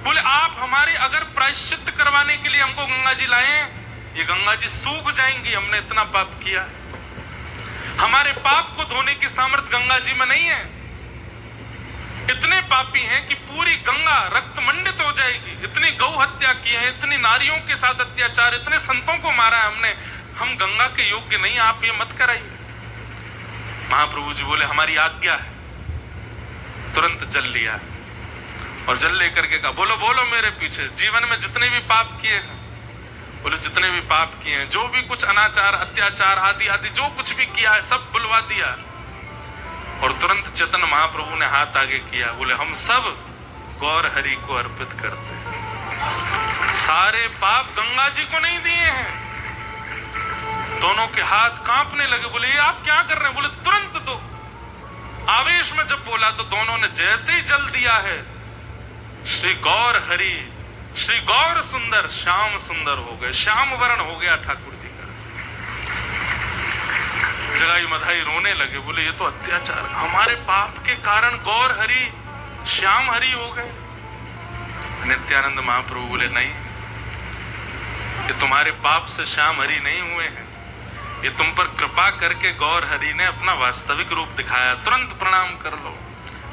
A: बोले आप हमारे अगर प्रायश्चित करवाने के लिए हमको गंगा जी लाए, ये गंगा जी सूख जाएंगी, हमने इतना पाप किया। हमारे पाप को धोने की सामर्थ्य गंगा जी में नहीं है, इतने पापी हैं कि पूरी गंगा रक्त मंडित हो जाएगी। इतनी गौ हत्या की है, इतनी नारियों के साथ अत्याचार, इतने संतों को मारा है हमने, हम गंगा के योग्य नहीं, आप ये मत कराइए। महाप्रभु जी बोले हमारी आज्ञा है। तुरंत जल लिया और जल लेकर के कहा बोलो बोलो मेरे पीछे, जीवन में जितने भी पाप किए हैं, बोले जितने भी पाप किए हैं, जो भी कुछ अनाचार अत्याचार आदि आदि जो कुछ भी किया है सब बुलवा दिया। और तुरंत चैतन्य महाप्रभु ने हाथ आगे किया, बोले हम सब गौर हरि को अर्पित करते हैं। सारे पाप गंगा जी को नहीं दिए हैं। दोनों के हाथ कांपने लगे। बोले ये आप क्या कर रहे हैं? बोले तुरंत दो। आवेश में जब बोला तो दोनों ने जैसे ही जल दिया है, श्री गौर हरि श्री गौर सुंदर श्याम सुंदर हो गए, श्याम वर्ण हो गया ठाकुर जी का। जगाई मधाई रोने लगे, बोले ये तो अत्याचार, हमारे पाप के कारण गौर हरि श्याम हरि हो गए। नित्यानंद महाप्रभु बोले नहीं, ये तुम्हारे पाप से श्याम हरि नहीं हुए हैं, ये तुम पर कृपा करके गौर हरि ने अपना वास्तविक रूप दिखाया, तुरंत प्रणाम कर लो।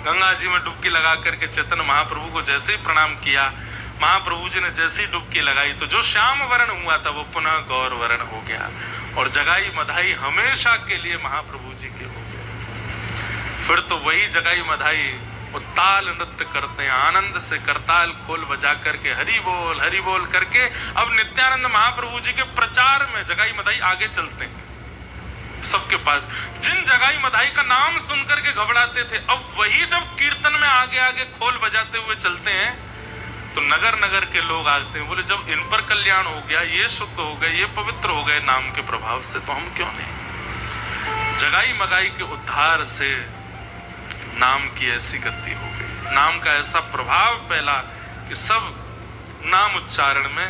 A: गंगा जी में डुबकी लगा करके चैतन्य महाप्रभु को जैसे ही प्रणाम किया, महाप्रभु जी ने जैसे ही डुबकी लगाई तो जो श्याम वर्ण हुआ था वो पुनः गौर वर्ण हो गया और जगाई मधाई हमेशा के लिए महाप्रभु जी के हो गए। फिर तो वही जगाई मधाई वो ताल नृत्य करते हैं, आनंद से करताल खोल बजा करके हरि बोल करके अब नित्यानंद महाप्रभु जी के प्रचार में जगाई मधाई आगे चलते हैं सबके पास। जिन जगाई मधाई का नाम सुन करके घबराते थे, अब वही जब कीर्तन में आगे आगे खोल बजाते हुए चलते हैं तो नगर नगर के लोग आते हैं, बोले जब इन पर कल्याण हो गया, ये शुद्ध हो गए, ये पवित्र हो गए नाम के प्रभाव से, तो हम क्यों नहीं। जगाई मगाई के उद्धार से नाम की ऐसी गति हो गई, नाम का ऐसा प्रभाव फैला कि सब नाम उच्चारण में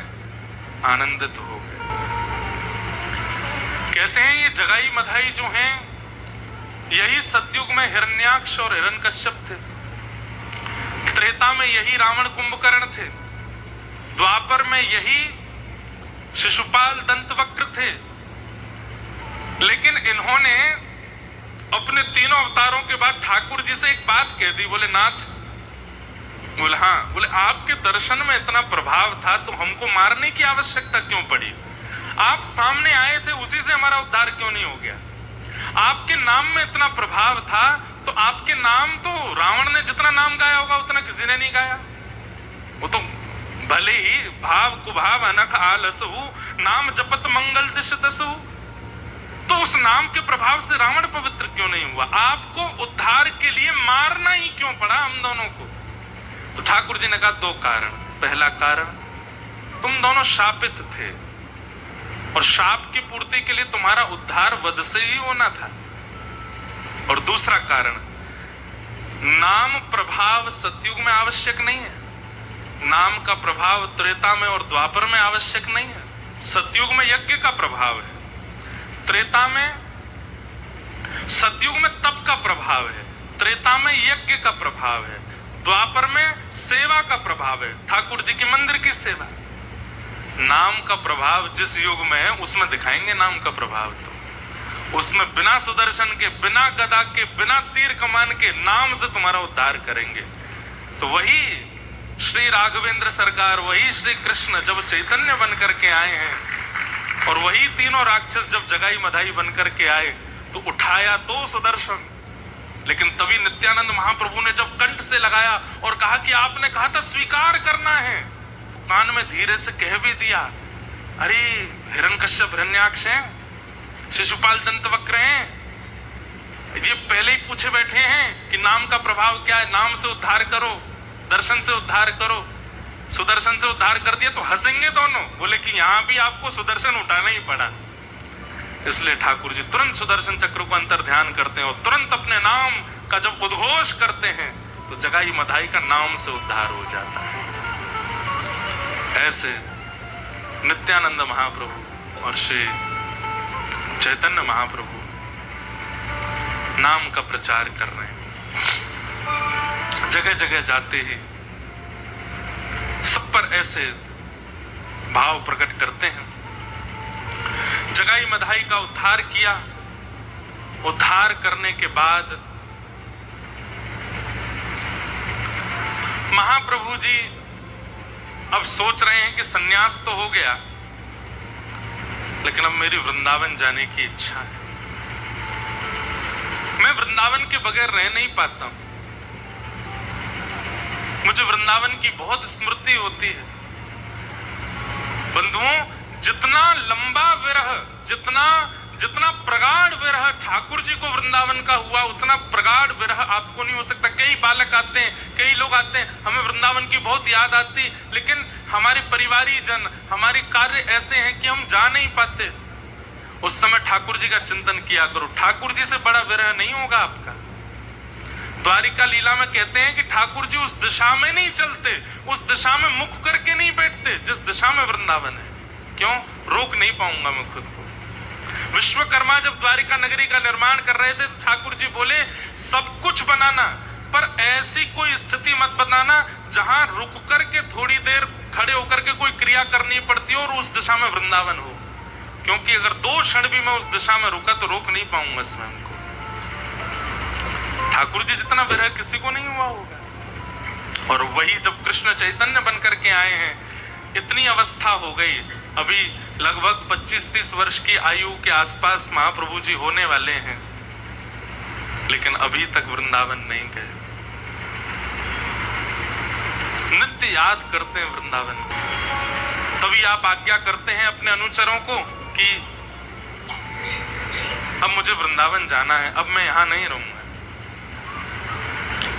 A: आनंदित हो गए। कहते हैं ये जगाई मधाई जो हैं, यही सतयुग में हिरण्याक्ष और हिरण्यकश्यप थे, त्रेता में यही रावण कुंभकर्ण थे, द्वापर में यही शिशुपाल दंतवक्र थे। लेकिन इन्होंने अपने तीनों अवतारों के बाद ठाकुर जी से एक बात कह दी, बोले नाथ, बोले हाँ, बोले आपके दर्शन में इतना प्रभाव था तो हमको मारने की आवश्यकता क्यों पड़ी? आप सामने आए थे, उसी से हमारा उद्धार क्यों नहीं हो गया? आपके नाम में इतना प्रभाव था तो आपके नाम तो रावण ने जितना नाम गाया होगा उतना किसी ने नहीं गाया। वो तो भले ही भाव कुभाव अनख आलसहु, नाम जपत मंगल दिश दसहु। तो उस नाम के प्रभाव से रावण पवित्र क्यों नहीं हुआ? आपको उद्धार के लिए मारना ही क्यों पड़ा हम दोनों को? तो ठाकुर जी ने कहा दो कारण। पहला कारण, तुम दोनों शापित थे और शाप की पूर्ति के लिए तुम्हारा उद्धार वध से ही होना था। और दूसरा कारण, नाम प्रभाव सतयुग में आवश्यक नहीं है, नाम का प्रभाव त्रेता में और द्वापर में आवश्यक नहीं है। सतयुग में यज्ञ का प्रभाव है, त्रेता में, सतयुग में तप का प्रभाव है, त्रेता में यज्ञ का प्रभाव है, द्वापर में सेवा का प्रभाव है, ठाकुर जी की मंदिर की सेवा। नाम का प्रभाव जिस युग में है उसमें दिखाएंगे नाम का प्रभाव, तो उसमें बिना सुदर्शन के, बिना गदा के, बिना तीर कमान के नाम से तुम्हारा उद्धार करेंगे। तो वही श्री राघवेंद्र सरकार, वही श्री कृष्ण जब चैतन्य बनकर के आए हैं और वही तीनों राक्षस जब जगाई मधाई बनकर के आए तो उठाया तो सुदर्शन। लेकिन तभी नित्यानंद महाप्रभु ने जब कंठ से लगाया और कहा कि आपने कहा था स्वीकार करना है, तो कान में धीरे से कह भी दिया, अरे हिरण्यकश्यप हिरण्याक्ष हैं, शिशुपाल दंतवक्र हैं, ये पहले ही पूछे बैठे हैं कि नाम का प्रभाव क्या है, नाम से उद्धार करो, दर्शन से उद्धार करो। सुदर्शन से उद्धार कर दिया तो हंसेंगे दोनों, बोले कि यहां भी आपको सुदर्शन उठाना ही पड़ा। इसलिए ठाकुर जी तुरंत सुदर्शन चक्र को अंतर ध्यान करते हैं और तुरंत अपने नाम का जब उद्घोष करते हैं तो जगाई मधाई का नाम से उद्धार हो जाता है। ऐसे नित्यानंद महाप्रभु और श्री चैतन्य महाप्रभु नाम का प्रचार कर रहे हैं, जगह जगह जाते ही सब पर ऐसे भाव प्रकट करते हैं। जगाई मधाई का उद्धार किया, उद्धार करने के बाद महाप्रभु जी अब सोच रहे हैं कि सन्यास तो हो गया, लेकिन अब मेरी वृंदावन जाने की इच्छा है। मैं वृंदावन के बगैर रह नहीं पाता हूं, मुझे वृंदावन की बहुत स्मृति होती है। बंधुओं, जितना लंबा विरह, जितना प्रगाढ़ विरह ठाकुर जी को वृंदावन का हुआ, उतना प्रगाढ़ विरह आपको नहीं हो सकता। कई बालक आते हैं, कई लोग आते हैं, हमें वृंदावन की बहुत याद आती, लेकिन हमारे परिवारी जन, हमारे कार्य ऐसे हैं कि हम जा नहीं पाते। उस समय ठाकुर जी का चिंतन किया करो, ठाकुर जी से बड़ा विरह नहीं होगा आपका। द्वारिका लीला में कहते हैं कि ठाकुर जी उस दिशा में नहीं चलते, उस दिशा में मुख करके नहीं बैठते जिस दिशा में वृंदावन है। क्यों? रोक नहीं पाऊंगा मैं खुद को। विश्वकर्मा जब द्वारिका नगरी का निर्माण कर रहे थे, ठाकुर जी बोले सब कुछ बनाना, पर ऐसी कोई स्थिति मत बनाना जहां रुक करके थोड़ी देर खड़े होकर के कोई क्रिया करनी पड़ती हो और उस दिशा में वृंदावन हो, क्योंकि अगर 2 क्षण भी मैं उस दिशा में रुका तो रोक नहीं पाऊंगा स्वयं को। ठाकुर जी जितना विरह किसी को नहीं हुआ होगा। और वही जब कृष्ण चैतन्य बनकर के आए हैं, इतनी अवस्था हो गई, अभी लगभग 25-30 वर्ष की आयु के आसपास महाप्रभु जी होने वाले हैं, लेकिन अभी तक वृंदावन नहीं गए। नित्य याद करते हैं वृंदावन। तभी आप आज्ञा करते हैं अपने अनुचरों को कि अब मुझे वृंदावन जाना है, अब मैं यहां नहीं रहूंगा।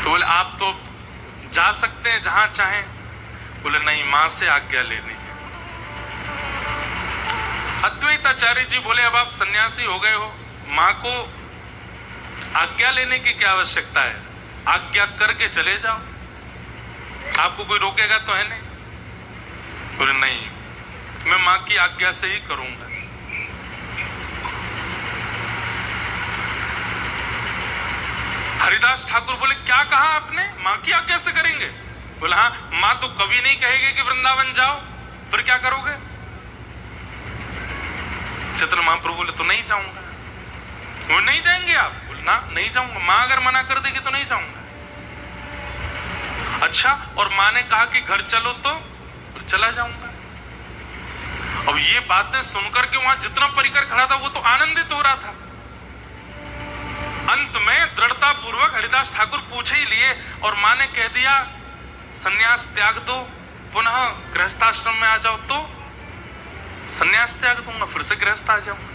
A: तो बोले आप तो जा सकते हैं जहां चाहें। बोले नहीं, मां से आज्ञा लेनी है। अद्वैताचार्य जी बोले अब आप सन्यासी हो गए हो, मां को आज्ञा लेने की क्या आवश्यकता है, आज्ञा करके चले जाओ, आपको कोई रोकेगा तो है नहीं। बोले नहीं, मैं मां की आज्ञा से ही करूंगा। हरिदास ठाकुर बोले क्या कहा आपने, मां की आज्ञा से करेंगे? बोला हाँ, मां तो कभी नहीं कहेगी कि वृंदावन जाओ, फिर क्या करोगे? चैतन्य महाप्रभु बोले तो नहीं जाऊंगा। वो नहीं जाएंगे आप? बोले ना, नहीं जाऊंगा, मां अगर मना कर देगी तो नहीं जाऊंगा। अच्छा, और मां ने कहा कि घर चलो तो चला जाऊंगा। अब ये बातें सुनकर के वहां जितना परिकर खड़ा था वो तो आनंदित हो रहा था। अंत में दृढ़ता पूर्वक हरिदास ठाकुर पूछे ही लिए और मां ने कह दिया सन्यास त्याग दो, पुनः गृहस्थाश्रम में आ जाओ तो संन्यास त्याग दूंगा, फिर से गृहस्थ आ जाऊंगा।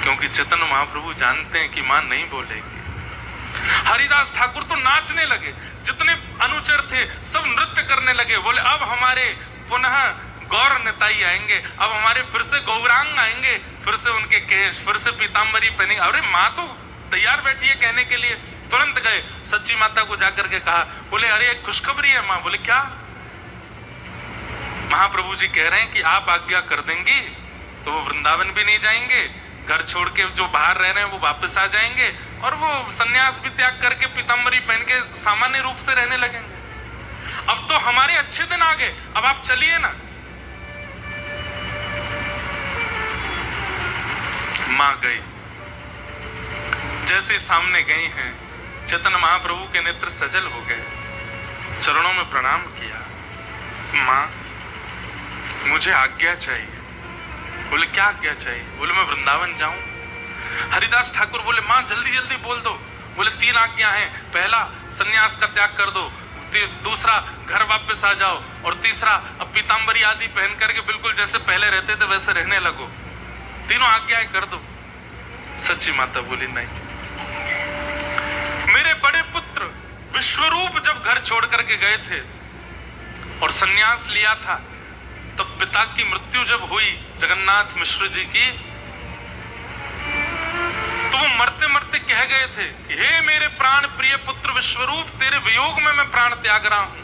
A: क्योंकि चैतन्य महाप्रभु जानते हैं कि मां नहीं बोलेगी। हरिदास ठाकुर तो नाचने लगे, जितने अनुचर थे सब नृत्य करने लगे। बोले अब हमारे पुनः गौर नेताई आएंगे, अब हमारे फिर से गौरांग आएंगे, फिर से उनके केश, फिर से पीतांबरी पहनेंगे। अरे माँ तो तैयार बैठी है कहने के लिए। तुरंत गए, सच्ची माता को जाकर के कहा, बोले अरे एक खुशखबरी है माँ। बोले क्या? महाप्रभु जी कह रहे हैं कि आप आज्ञा कर देंगी तो वो वृंदावन भी नहीं जाएंगे, घर छोड़ के जो बाहर रह रहे हैं वो वापस आ जाएंगे, और वो सन्यास भी त्याग करके पीतांबरी पहन के सामान्य रूप से रहने लगेंगे। अब तो हमारे अच्छे दिन आ गए, अब आप चलिए ना। मां गई, जैसे सामने गई हैं, चैतन्य महाप्रभु के नेत्र सजल हो गए, चरणों में प्रणाम किया। मां मुझे आज्ञा चाहिए। बोले क्या आज्ञा चाहिए? बोले मैं वृंदावन जाऊं। हरिदास ठाकुर बोले मां जल्दी जल्दी बोल दो। बोले 3 आज्ञा हैं, पहला सन्यास का त्याग कर दो, दूसरा घर वापस आ जाओ, और तीसरा अब पीतांबरी आदि पहन करके बिल्कुल जैसे पहले रहते थे वैसे रहने लगो। तीनों आज्ञाएं कर दो। सच्ची माता बोली नहीं। मेरे बड़े पुत्र विश्वरूप जब घर छोड़ करके गए थे और सन्यास लिया था, तब पिता की मृत्यु जब हुई जगन्नाथ मिश्र जी की, तो वो मरते मरते कह गए थे कि हे मेरे प्राण प्रिय पुत्र विश्वरूप, तेरे वियोग में मैं प्राण त्याग रहा हूं,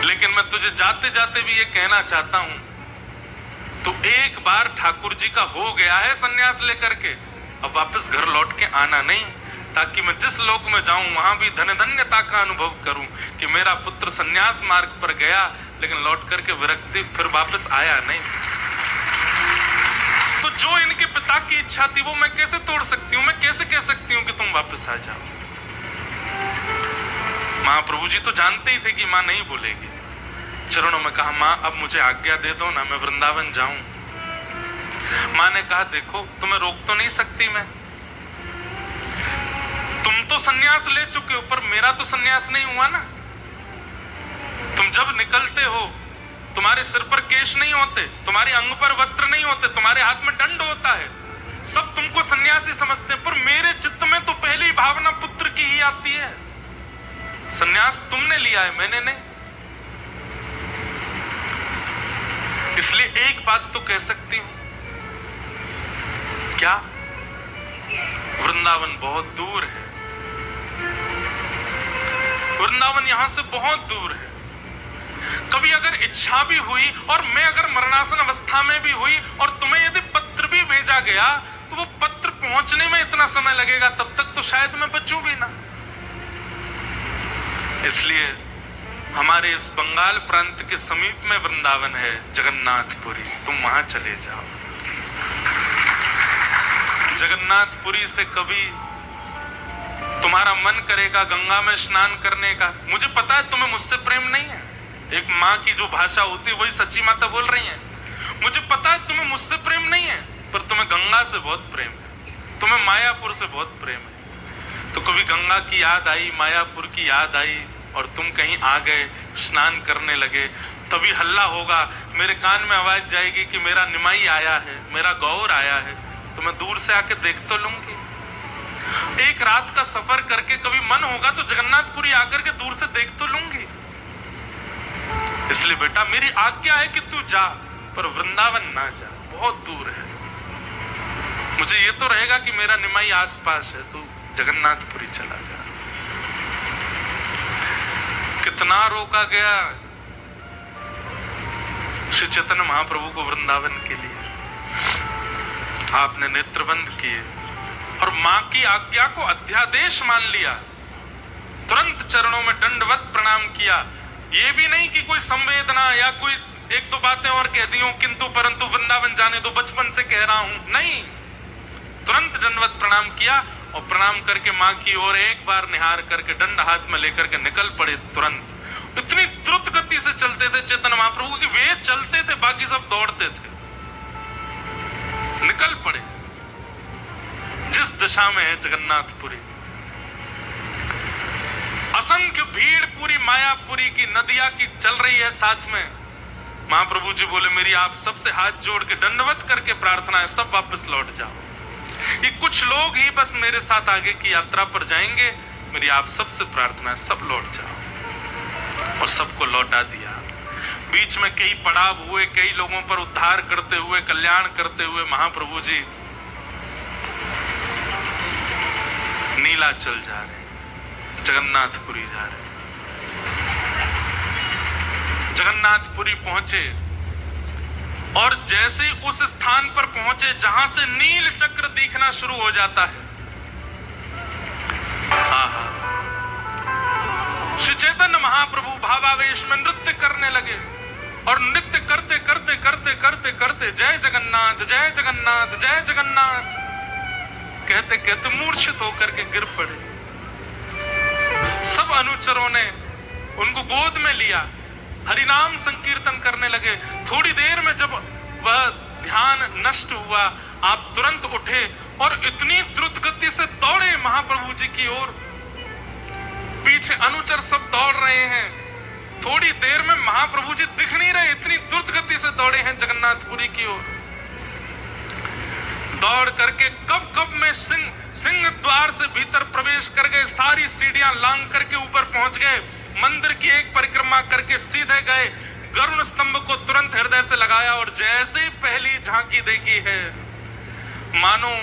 A: लेकिन मैं तुझे जाते जाते भी ये कहना चाहता हूं, तो एक बार ठाकुर जी का हो गया है सन्यास लेकर के, अब वापस घर लौट के आना नहीं, ताकि मैं जिस लोक में जाऊं वहां भी धन्यता का अनुभव करूं कि मेरा पुत्र सन्यास मार्ग पर गया लेकिन लौट करके विरक्ति फिर वापस आया नहीं। तो जो इनके पिता की इच्छा थी वो मैं कैसे तोड़ सकती हूं? मैं कैसे कह सकती हूं कि तुम वापस आ जाओ? महाप्रभु जी तो जानते ही थे कि मां नहीं बोलेगी। चरणों में कहा मां अब मुझे आज्ञा दे दो ना, मैं वृंदावन जाऊं। मां ने कहा देखो तुम्हें रोक तो नहीं सकती मैं, तुम तो सन्यास ले चुके हो, पर मेरा तो सन्यास नहीं हुआ ना। तुम जब निकलते हो तुम्हारे सिर पर केश नहीं होते, तुम्हारे अंग पर वस्त्र नहीं होते, तुम्हारे हाथ में दंड होता है, सब तुमको सन्यासी समझते हैं, पर मेरे चित्त में तो पहली भावना पुत्र की ही आती है। सन्यास तुमने लिया है, मैंने नहीं। इसलिए एक बात तो कह सकती हूं, क्या? वृंदावन बहुत दूर है, वृंदावन यहां से बहुत दूर है। कभी अगर इच्छा भी हुई और मैं अगर मरणासन अवस्था में भी हुई और तुम्हें यदि पत्र भी भेजा गया, तो वो पत्र पहुंचने में इतना समय लगेगा, तब तक तो शायद मैं बचूं भी ना। इसलिए हमारे इस बंगाल प्रांत के समीप में वृंदावन है, जगन्नाथपुरी, तुम वहां चले जाओ। जगन्नाथपुरी से कभी तुम्हारा मन करेगा गंगा में स्नान करने का। मुझे पता है तुम्हें मुझसे प्रेम नहीं है, एक माँ की जो भाषा होती है वही सच्ची माता बोल रही है। मुझे पता है तुम्हें मुझसे प्रेम नहीं है, पर तुम्हें गंगा से बहुत प्रेम है, तुम्हें मायापुर से बहुत प्रेम है। तो कभी गंगा की याद आई, मायापुर की याद आई, और तुम कहीं आ गए, स्नान करने लगे, तभी हल्ला होगा, मेरे कान में आवाज जाएगी कि मेरा निमाई आया है, मेरा गौर आया है, तो मैं दूर से आके देख तो लूंगी। एक रात का सफर करके कभी मन होगा तो जगन्नाथपुरी आकर के दूर से देख तो लूंगी। इसलिए बेटा मेरी आज्ञा है कि तू जा, पर वृंदावन ना जा, बहुत दूर है। मुझे ये तो रहेगा कि मेरा निमाई आसपास है, तू जगन्नाथपुरी चला जा। कितना रोका गया श्री चैतन्य महाप्रभु को वृंदावन के लिए, आपने नेत्र बंद किए और मां की आज्ञा को अध्यादेश मान लिया, तुरंत चरणों में दंडवत प्रणाम किया। ये भी नहीं कि कोई संवेदना या कोई एक दो बातें और कह दी हूं, किंतु परंतु वृंदावन जाने दो, बचपन से कह रहा हूं, नहीं, तुरंत दंडवत प्रणाम किया और प्रणाम करके मां की ओर एक बार निहार करके दंड हाथ में लेकर के निकल पड़े। तुरंत इतनी द्रुत गति से चलते थे चैतन्य महाप्रभु की, वे चलते थे बाकी सब दौड़ते थे, निकल पड़े जिस दिशा में है जगन्नाथपुरी। असंख्य भीड़ पूरी मायापुरी की नदिया की चल रही है साथ में। महाप्रभु जी बोले मेरी आप सबसे हाथ जोड़ के दंडवत करके प्रार्थना है, सब वापस लौट जाओ। ये कुछ लोग ही बस मेरे साथ आगे की यात्रा पर जाएंगे, मेरी आप सबसे प्रार्थना है, सब लौट जाओ। और सबको लौटा दिया। बीच में कई पड़ाव हुए, कई लोगों पर उद्धार करते हुए, कल्याण करते हुए महाप्रभु जी नीलाचल जा रहे, जगन्नाथपुरी जा रहे। जगन्नाथपुरी पहुंचे और जैसे उस स्थान पर पहुंचे जहां से नील चक्र दिखना शुरू हो जाता है, श्री चैतन्य महाप्रभु भावावेश में नृत्य करने लगे और नृत्य करते करते करते करते करते जय जगन्नाथ जय जगन्नाथ जय जगन्नाथ कहते कहते मूर्छित होकर के गिर पड़े। सब अनुचरों ने उनको गोद में लिया, हरिनाम संकीर्तन करने लगे। थोड़ी देर में जब वह ध्यान नष्ट हुआ, आप तुरंत उठे और इतनी द्रुत गति से दौड़े महाप्रभु जी की ओर। पीछे अनुचर सब दौड़ रहे हैं। थोड़ी देर में महाप्रभु जी दिख नहीं रहे, इतनी द्रुत गति से दौड़े हैं जगन्नाथपुरी की ओर। दौड़ करके कब में सिंह द्वार से भीतर प्रवेश कर गए, सारी सीढ़ियां लांग करके ऊपर पहुंच गए। मंदिर की एक परिक्रमा करके सीधे गए, गरुड़ स्तंभ को तुरंत हृदय से लगाया और जैसे ही पहली झांकी देखी है, मानो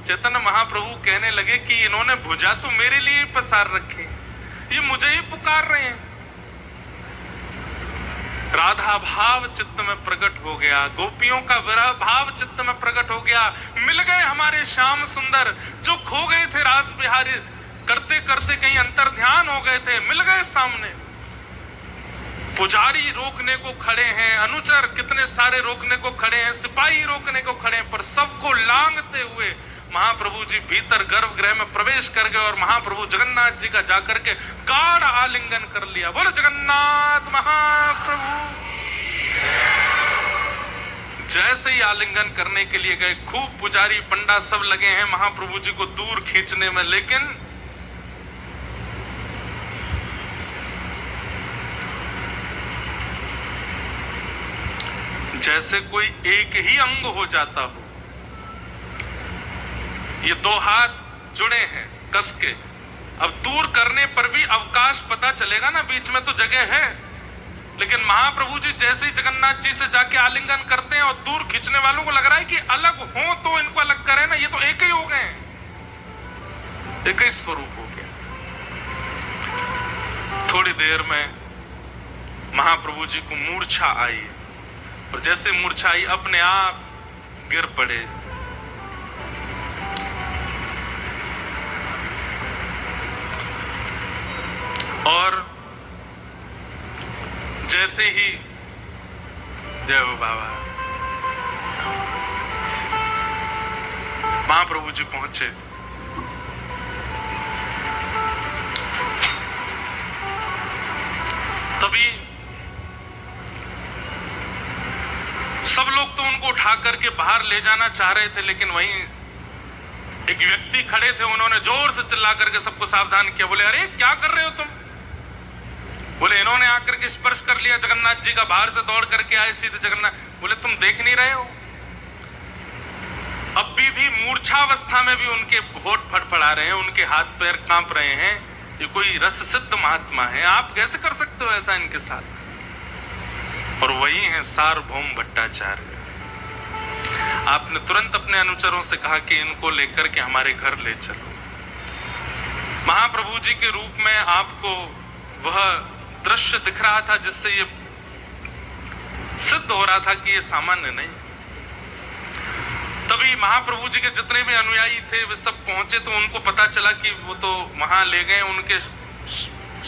A: चैतन्य महाप्रभु कहने लगे कि इन्होंने भुजा तो मेरे लिए पसार रखी, ये मुझे ही पुकार रहे हैं। राधा भाव चित्त में प्रकट हो गया, गोपियों का विरह भाव चित्त में प्रकट हो गया। मिल गए हमारे श्याम सुंदर जो खो गए थे रास बिहारी करते करते, कहीं अंतर ध्यान हो गए थे, मिल गए सामने। पुजारी रोकने को खड़े हैं, अनुचर कितने सारे रोकने को खड़े हैं, सिपाही रोकने को खड़े हैं, पर सबको लांघते हुए महाप्रभु जी भीतर गर्भगृह में प्रवेश कर गए और महाप्रभु जगन्नाथ जी का जाकर के गाढ़ आलिंगन कर लिया। बोलो जगन्नाथ महाप्रभु। जैसे ही आलिंगन करने के लिए गए, खूब पुजारी पंडा सब लगे हैं महाप्रभु जी को दूर खींचने में, लेकिन जैसे कोई एक ही अंग हो जाता हो। ये दो हाथ जुड़े हैं कस के, अब दूर करने पर भी अवकाश पता चलेगा ना, बीच में तो जगह है। लेकिन महाप्रभु जी जैसे ही जगन्नाथ जी से जाके आलिंगन करते हैं और दूर खींचने वालों को लग रहा है कि अलग हो तो इनको अलग करें ना, ये तो एक ही हो गए, एक ही स्वरूप हो गया। थोड़ी देर में महाप्रभु जी को मूर्छा आई और जैसे मूर्छा आई अपने आप गिर पड़े। और जैसे ही जय हो बाबा महाप्रभु जी पहुंचे, तभी सब लोग तो उनको उठा करके बाहर ले जाना चाह रहे थे, लेकिन वहीं एक व्यक्ति खड़े थे, उन्होंने जोर से चिल्ला करके सबको सावधान किया। बोले अरे क्या कर रहे हो तुम? बोले इन्होंने आकर के स्पर्श कर लिया जगन्नाथ जी का, बाहर से दौड़ करके आए सीधे जगन्नाथ। बोले तुम देख नहीं रहे हो? अब भी मूर्छावस्था में भी उनके होठ फड़फड़ा रहे हैं, उनके हाथ पैर कांप रहे हैं। ये कोई रस सिद्ध महात्मा है, आप कैसे कर सकते हो ऐसा इनके साथ? और वही है सार्वभौम भट्टाचार्य। आपने तुरंत अपने अनुचरों से कहा कि इनको लेकर के हमारे घर ले चलो। महाप्रभु जी के रूप में आपको वह दृश्य दिख रहा था जिससे ये सिद्ध हो रहा था कि ये सामान्य नहीं। तभी महाप्रभु जी के जितने भी अनुयायी थे वे सब पहुंचे, तो उनको पता चला कि वो तो वहां ले गए उनके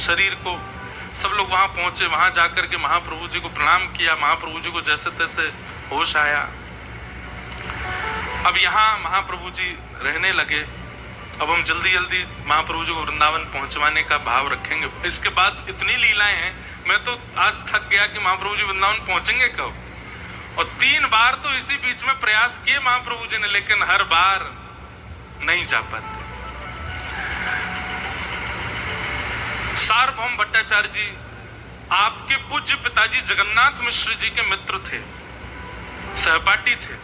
A: शरीर को। सब लोग वहां पहुंचे, वहां जाकर के महाप्रभु जी को प्रणाम किया। महाप्रभु जी को जैसे तैसे होश आया। अब यहाँ महाप्रभु जी रहने लगे। अब हम जल्दी जल्दी महाप्रभु जी को वृंदावन पहुंचवाने का भाव रखेंगे। इसके बाद इतनी लीलाएं हैं, मैं तो आज थक गया कि महाप्रभु जी वृंदावन पहुंचेंगे कब। और 3 बार तो इसी बीच में प्रयास किए महाप्रभु जी ने, लेकिन हर बार नहीं जा पाते। सार्वभौम भट्टाचार्य जी आपके पूज्य पिताजी जगन्नाथ मिश्र जी के मित्र थे, सहपाठी थे।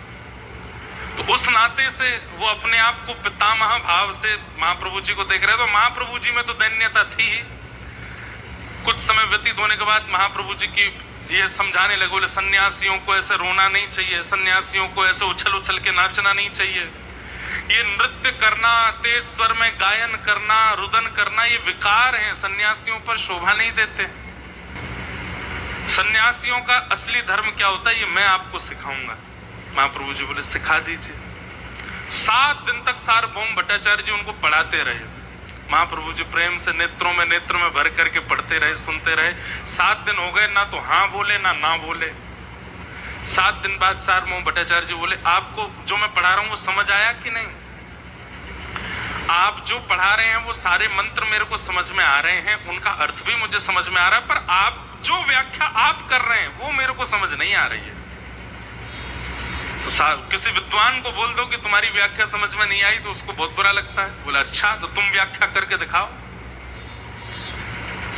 A: तो उस नाते से वो अपने आप को पितामह भाव से महाप्रभु जी को देख रहे। तो महाप्रभु जी में तो दैन्यता थी। कुछ समय व्यतीत होने के बाद महाप्रभु जी की ये समझाने लगे, बोले सन्यासियों को ऐसे रोना नहीं चाहिए, सन्यासियों को ऐसे उछल उछल के नाचना नहीं चाहिए, ये नृत्य करना, तेज स्वर में गायन करना, रुदन करना, ये विकार है, सन्यासियों पर शोभा नहीं देते। सन्यासियों का असली धर्म क्या होता है ये मैं आपको सिखाऊंगा। महाप्रभु जी बोले सिखा दीजिए। 7 दिन तक सार्वभौम भट्टाचार्य जी उनको पढ़ाते रहे। महाप्रभु जी प्रेम से नेत्रों में भर करके पढ़ते रहे, सुनते रहे। 7 दिन हो गए, ना तो हाँ बोले ना बोले। 7 दिन बाद सार्वभौम भट्टाचार्य जी बोले आपको जो मैं पढ़ा रहा हूं वो समझ आया कि नहीं? आप जो पढ़ा रहे हैं वो सारे मंत्र मेरे को समझ में आ रहे हैं, उनका अर्थ भी मुझे समझ में आ रहा है, पर आप जो व्याख्या आप कर रहे हैं वो मेरे को समझ नहीं आ रही है। तो किसी विद्वान को बोल दो कि तुम्हारी व्याख्या समझ में नहीं आई तो उसको बहुत बुरा लगता है। बोला अच्छा तो तुम व्याख्या करके दिखाओ।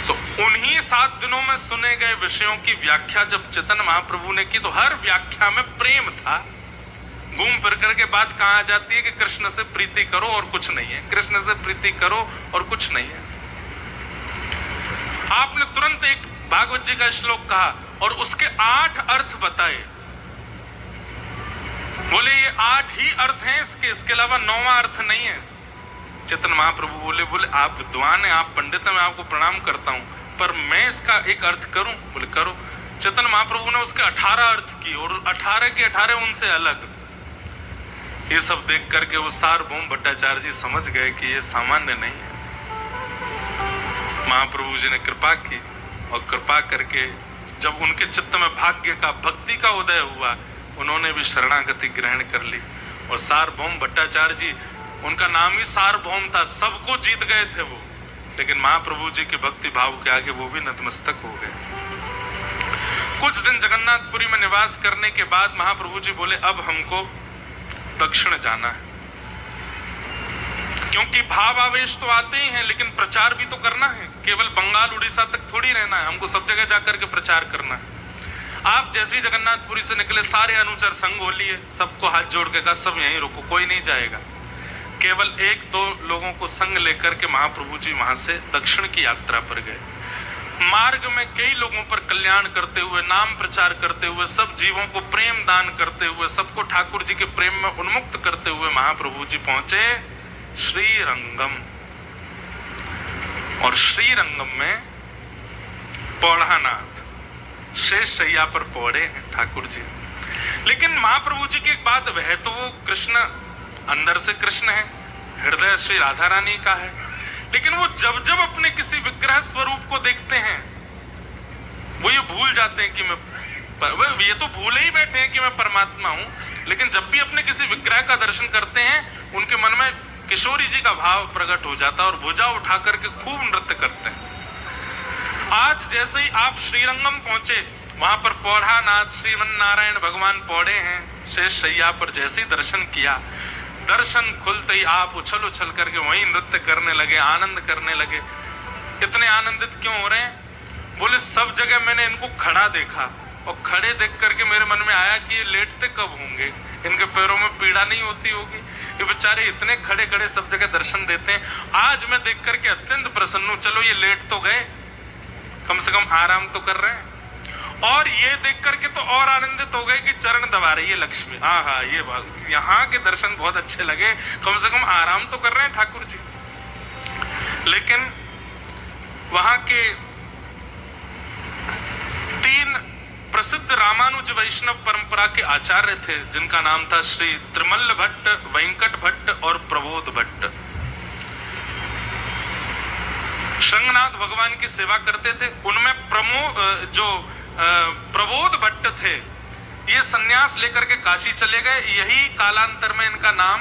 A: तो उन्हीं 7 दिनों में सुने गए विषयों की व्याख्या जब चैतन्य महाप्रभु ने की तो हर व्याख्या में प्रेम था। घूम फिर करके बात कहां आ जाती है कि कृष्ण से प्रीति करो और कुछ नहीं है, कृष्ण से प्रीति करो और कुछ नहीं है। आपने तुरंत एक भागवत जी का श्लोक कहा और उसके 8 अर्थ बताए। बोले ये 8 ही अर्थ हैं इसके अलावा 9वां अर्थ नहीं है। चैतन्य महाप्रभु बोले आप विद्वान हैं, आप पंडित हैं, मैं आपको प्रणाम करता हूं, पर मैं इसका एक अर्थ करूं? बोले करो। चैतन्य महाप्रभु ने उसके 18 अर्थ की और 18 के 18 उनसे अलग। ये सब देख करके वो सार्वभौम भट्टाचार्य जी समझ गए कि ये सामान्य नहीं है। महाप्रभु जी ने कृपा की और कृपा करके जब उनके चित्त में भाग्य का, भक्ति का उदय हुआ, उन्होंने भी शरणागति ग्रहण कर ली। और सार्वभौम भट्टाचार्य जी, उनका नाम ही सार्वभौम था, सबको जीत गए थे वो, लेकिन महाप्रभु जी के भक्ति भाव के आगे वो भी नतमस्तक हो गए। कुछ दिन जगन्नाथपुरी में निवास करने के बाद महाप्रभु जी बोले अब हमको दक्षिण जाना है, क्योंकि भाव आवेश तो आते ही हैं लेकिन प्रचार भी तो करना है। केवल बंगाल उड़ीसा तक थोड़ी रहना है, हमको सब जगह जाकर के प्रचार करना है। आप जैसे ही जगन्नाथपुरी से निकले सारे अनुचर संग हो लिए, सबको हाथ जोड़ के कहा सब यहीं रुको, कोई नहीं जाएगा। केवल 1-2 लोगों को संग लेकर के महाप्रभु जी वहां से दक्षिण की यात्रा पर गए। मार्ग में कई लोगों पर कल्याण करते हुए, नाम प्रचार करते हुए, सब जीवों को प्रेम दान करते हुए, सबको ठाकुर जी के प्रेम में उन्मुक्त करते हुए महाप्रभु जी पहुंचे श्रीरंगम। और श्रीरंगम में पौढ़ानाथ शेष शैया पर पौड़े हैं ठाकुर जी। लेकिन महाप्रभु जी की एक बात, वह तो वो कृष्ण अंदर से कृष्ण है, हृदय श्री राधा रानी का है, लेकिन वो जब जब अपने किसी विग्रह स्वरूप को देखते हैं वो ये भूल जाते हैं कि मैं, ये तो भूले ही बैठे हैं कि मैं परमात्मा हूं, लेकिन जब भी अपने किसी विग्रह का दर्शन करते हैं उनके मन में किशोरी जी का भाव प्रकट हो जाता है और भुजा उठा करके खूब नृत्य करते हैं। आज जैसे ही आप श्रीरंगम पहुंचे, वहां पर पौढ़ानाथ श्रीमन नारायण भगवान पौड़े हैं शेष शैया पर। जैसे ही दर्शन किया, दर्शन खुलते ही आप उछल उछल करके वहीं नृत्य करने लगे, आनंद करने लगे। इतने आनंदित क्यों हो रहे हैं? बोले सब जगह मैंने इनको खड़ा देखा और खड़े देख करके मेरे मन में आया कि ये लेटते कब होंगे, इनके पैरों में पीड़ा नहीं होती होगी, ये बेचारे इतने खड़े खड़े सब जगह दर्शन देते हैं। आज मैं देख करके अत्यंत प्रसन्न हूं, चलो ये लेट तो गए, कम से कम आराम तो कर रहे हैं। और ये देख करके तो और आनंदित हो गए कि चरण दबा रही है लक्ष्मी। हाँ, ये बात, यहाँ के दर्शन बहुत अच्छे लगे, कम से कम आराम तो कर रहे हैं ठाकुर जी। लेकिन वहां के 3 प्रसिद्ध रामानुज वैष्णव परंपरा के आचार्य थे, जिनका नाम था श्री त्रिमल्ल भट्ट, वेंकट भट्ट और प्रबोध भट्ट। शृंगनाथ भगवान की सेवा करते थे। उनमें प्रबोध भट्ट थे, ये सन्यास लेकर के काशी चले गए। यही कालांतर में इनका नाम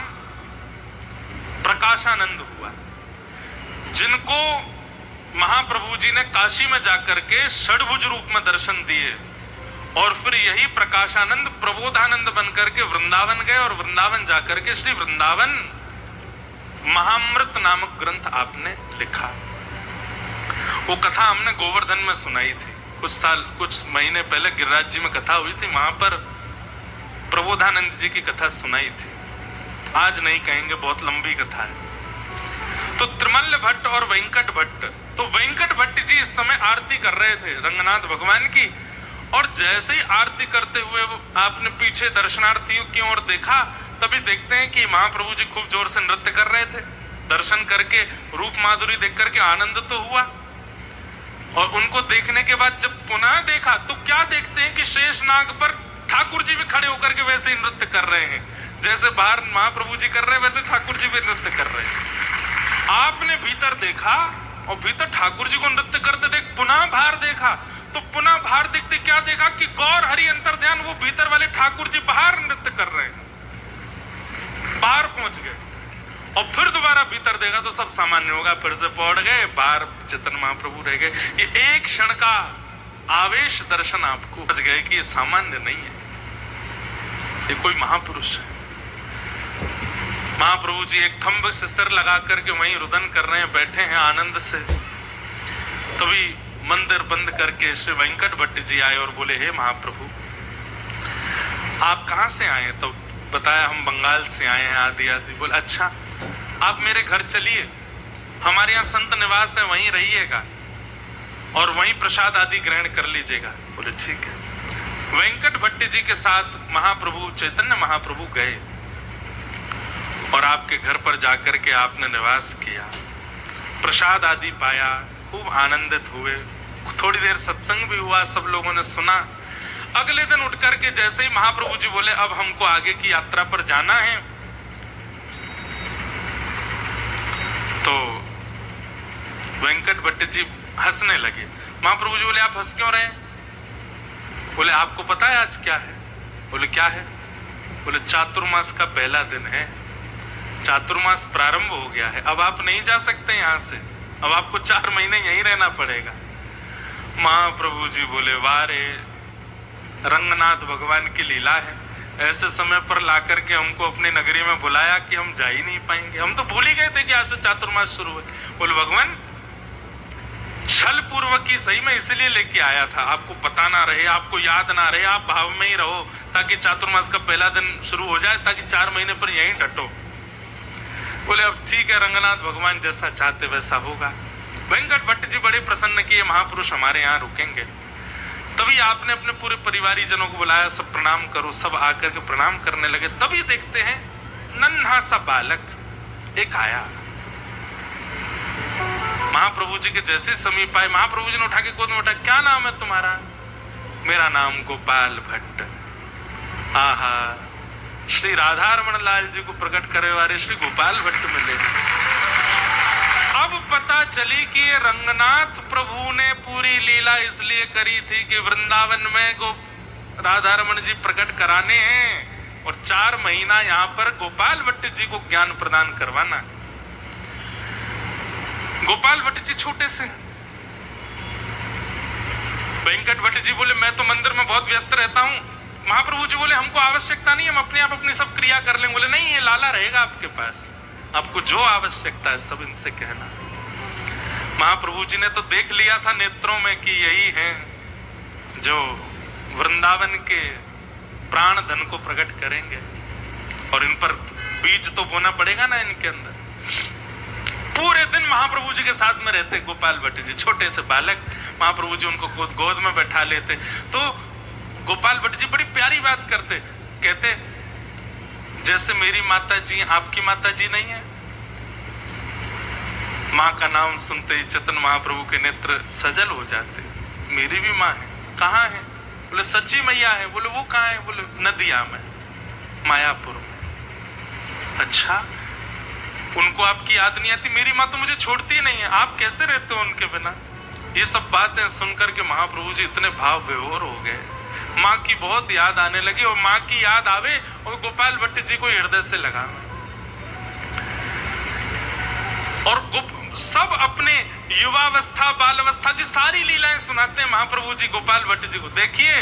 A: प्रकाशानंद हुआ, जिनको महाप्रभु जी ने काशी में जाकर के षड्भुज रूप में दर्शन दिए और फिर यही प्रकाशानंद प्रबोधानंद बनकर के वृंदावन गए और वृंदावन जाकर के श्री वृंदावन महामृत नामक ग्रंथ आपने लिखा। वो कथा हमने गोवर्धन में सुनाई थी कुछ महीने पहले गिरिराज जी में कथा हुई थी, वहां पर प्रबोधानंद जी की कथा सुनाई थी। आज नहीं कहेंगे, बहुत लंबी कथा है। तो त्रिमल्ल भट्ट और वेंकट भट्ट, तो वेंकट भट्ट जी इस समय आरती कर रहे थे रंगनाथ भगवान की, और जैसे ही आरती करते हुए आपने पीछे दर्शनार्थियों की ओर देखा, तभी देखते हैं कि महाप्रभु जी खूब जोर से नृत्य कर रहे थे। दर्शन करके रूप माधुरी देख करके आनंद तो हुआ, और उनको देखने के बाद जब पुनः देखा तो क्या देखते हैं कि शेषनाग पर ठाकुर जी भी खड़े होकर के वैसे ही नृत्य कर रहे हैं, जैसे बाहर महाप्रभु जी कर रहे हैं वैसे ठाकुर जी भी नृत्य कर रहे हैं। आपने भीतर देखा और भीतर ठाकुर जी को नृत्य करते देख पुनः बाहर देखा, तो पुनः बाहर देखते क्या देखा कि गौर हरि अंतर ध्यान, वो भीतर वाले ठाकुर जी बाहर नृत्य कर रहे हैं, बाहर पहुंच गए। और फिर दोबारा भीतर देखा तो सब सामान्य होगा, फिर से पहुंच गए बाहर, चेतन महाप्रभु रह गए। ये एक क्षण का आवेश दर्शन आपको समझ गए कि ये सामान्य नहीं है, ये कोई महापुरुष है। महाप्रभु जी एक थंब से सिर लगा करके वहीं रुदन कर रहे हैं, बैठे हैं आनंद से। तभी मंदिर बंद करके श्री वेंकट भट्ट जी आए और बोले, हे महाप्रभु आप कहां से आए? तो बताया हम बंगाल से आए हैं, आदि आदि। बोले अच्छा, आप मेरे घर चलिए, हमारे यहाँ संत निवास है, वहीं रहिएगा और वहीं प्रसाद आदि ग्रहण कर लीजिएगा। बोले ठीक है। वेंकट भट्ट जी के साथ महाप्रभु चैतन्य महाप्रभु गए और आपके घर पर जाकर के आपने निवास किया, प्रसाद आदि पाया, खूब आनंदित हुए, थोड़ी देर सत्संग भी हुआ, सब लोगों ने सुना। अगले दिन उठ करके जैसे ही महाप्रभु जी बोले अब हमको आगे की यात्रा पर जाना है, तो वेंकट भट्ट जी हंसने लगे। महाप्रभु जी बोले आप हंस क्यों रहे? बोले आपको पता है आज क्या है? बोले क्या है? बोले चातुर्मास का पहला दिन है, चातुर्मास प्रारंभ हो गया है, अब आप नहीं जा सकते यहाँ से, अब आपको 4 महीने यहीं रहना पड़ेगा। महाप्रभु जी बोले वाह रे, रंगनाथ भगवान की लीला है, ऐसे समय पर लाकर के हमको अपनी नगरी में बुलाया कि हम जा ही नहीं पाएंगे, हम तो भूल ही गए थे कि आज से चातुर्मास शुरू है। बोले भगवान छल पूर्वक ही सही में इसलिए लेके आया था, आपको पता ना रहे, आपको याद ना रहे, आप भाव में ही रहो ताकि चातुर्मास का पहला दिन शुरू हो जाए, ताकि 4 महीने पर यहीं डटो। बोले अब ठीक है, रंगनाथ भगवान जैसा चाहते वैसा होगा। वेंकट भट्ट जी बड़े प्रसन्न किए, महापुरुष हमारे यहाँ रुकेंगे। तभी आपने अपने पूरे परिवारी जनों को बुलाया, सब प्रणाम करो, सब आकर के प्रणाम करने लगे। तभी देखते हैं नन्हा सा बालक एक आया, महाप्रभु जी के जैसे समीप आए, महाप्रभु जी ने उठा के गोद में उठा, क्या नाम है तुम्हारा? मेरा नाम गोपाल भट्ट। आहा, श्री राधारमण लाल जी को प्रकट करे वाले श्री गोपाल भट्ट मिले। अब पता चली कि ये रंगनाथ प्रभु ने पूरी लीला इसलिए करी थी कि वृंदावन में राधारमण जी प्रकट कराने हैं और 4 महीना यहाँ पर गोपाल भट्ट जी को ज्ञान प्रदान करवाना। गोपाल भट्ट जी छोटे से, वेंकट भट्ट जी बोले मैं तो मंदिर में बहुत व्यस्त रहता हूँ। महाप्रभु जी बोले हमको आवश्यकता नहीं, हम अपने आप अपनी सब क्रिया कर लेंगे। बोले नहीं, ये लाला रहेगा आपके पास, आपको जो आवश्यकता है सब इनसे कहना। महाप्रभु जी ने तो देख लिया था नेत्रों में कि यही है जो वृंदावन के प्राण धन को प्रकट करेंगे, और इन पर बीज तो बोना पड़ेगा ना इनके अंदर। पूरे दिन महाप्रभु जी के साथ में रहते गोपाल भट्ट जी, छोटे से बालक, महाप्रभु जी उनको गोद में बैठा लेते। तो गोपाल भट्ट जी बड़ी प्यारी बात करते, कहते जैसे मेरी माता जी आपकी माता जी नहीं है। माँ का नाम सुनते ही चेतन महाप्रभु के नेत्र सजल हो जाते। मेरी भी माँ है। कहाँ है? बोले सच्ची मैया है। बोले वो कहाँ है? बोले नदिया में, मायापुर में। अच्छा, उनको आपकी याद नहीं आती? मेरी माँ तो मुझे छोड़ती नहीं है, आप कैसे रहते हो उनके बिना? ये सब बातें सुनकर के महाप्रभु जी इतने भाव विभोर हो गए, माँ की बहुत याद आने लगी। और माँ की याद आवे और गोपाल भट्ट जी को हृदय से लगा, और सब अपने युवावस्था बालावस्था की सारी लीलाएं सुनाते हैं महाप्रभु जी गोपाल भट्ट जी को। देखिए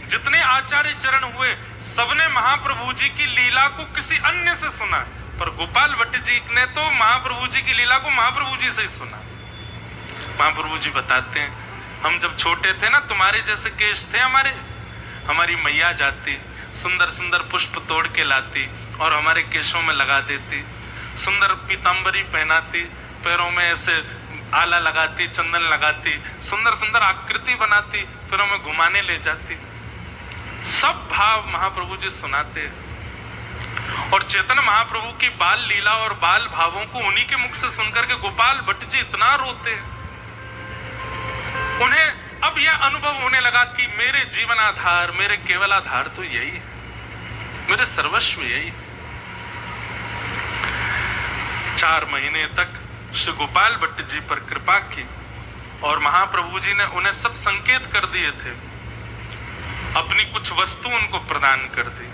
A: जितने आचार्य चरण हुए सबने महाप्रभु जी की लीला को किसी अन्य से सुना, पर गोपाल भट्ट जी ने तो महाप्रभु जी की लीला को महाप्रभु जी से ही सुना। महाप्रभु जी बताते हैं, हम जब छोटे थे ना, तुम्हारे जैसे केश थे हमारी मैया जाती, सुंदर सुंदर पुष्प तोड़ के लाती और हमारे केशों में लगा देती, सुंदर पीतांबरी पहनाती, पैरों में ऐसे आला लगाती, चंदन लगाती, सुंदर सुंदर आकृति बनाती, फिर हमें घुमाने ले जाती। सब भाव महाप्रभु जी सुनाते। और चैतन्य महाप्रभु की बाल लीला और बाल भावों को उन्हीं के मुख से सुनकर के गोपाल भट्ट जी इतना रोते। उन्हें अब यह अनुभव होने लगा कि मेरे जीवन आधार, मेरे केवल आधार तो यही है, मेरे सर्वस्व यही। 4 महीने तक श्री गोपाल भट्ट जी पर कृपा की और महाप्रभु जी ने उन्हें सब संकेत कर दिए थे, अपनी कुछ वस्तु उनको प्रदान कर दी।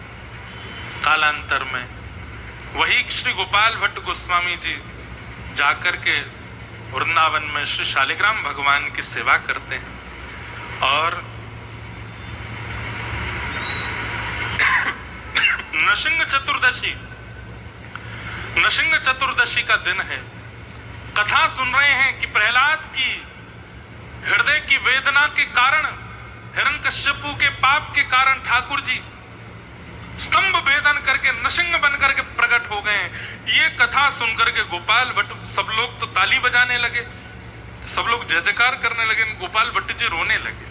A: कालांतर में वही श्री गोपाल भट्ट गोस्वामी जी जाकर के वृंदावन में श्री शालिग्राम भगवान की सेवा करते हैं। और नृसिंह चतुर्दशी का दिन है। कथा सुन रहे हैं कि प्रहलाद की हृदय की वेदना के कारण, हिरण्यकश्यपु के पाप के कारण ठाकुर जी स्तंभ भेदन करके नृसिंह बन करके प्रकट हो गए। ये कथा सुनकर के गोपाल भट्ट, सब लोग तो ताली बजाने लगे, सब लोग जय जयकार करने लगे, गोपाल भट्ट जी रोने लगे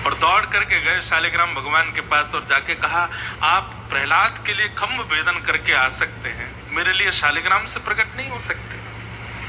A: और दौड़ करके गए शालिग्राम भगवान के पास और जाके कहा, आप प्रहलाद के लिए खम्भ भेदन करके आ सकते हैं, मेरे लिए शालिग्राम से प्रकट नहीं हो सकते।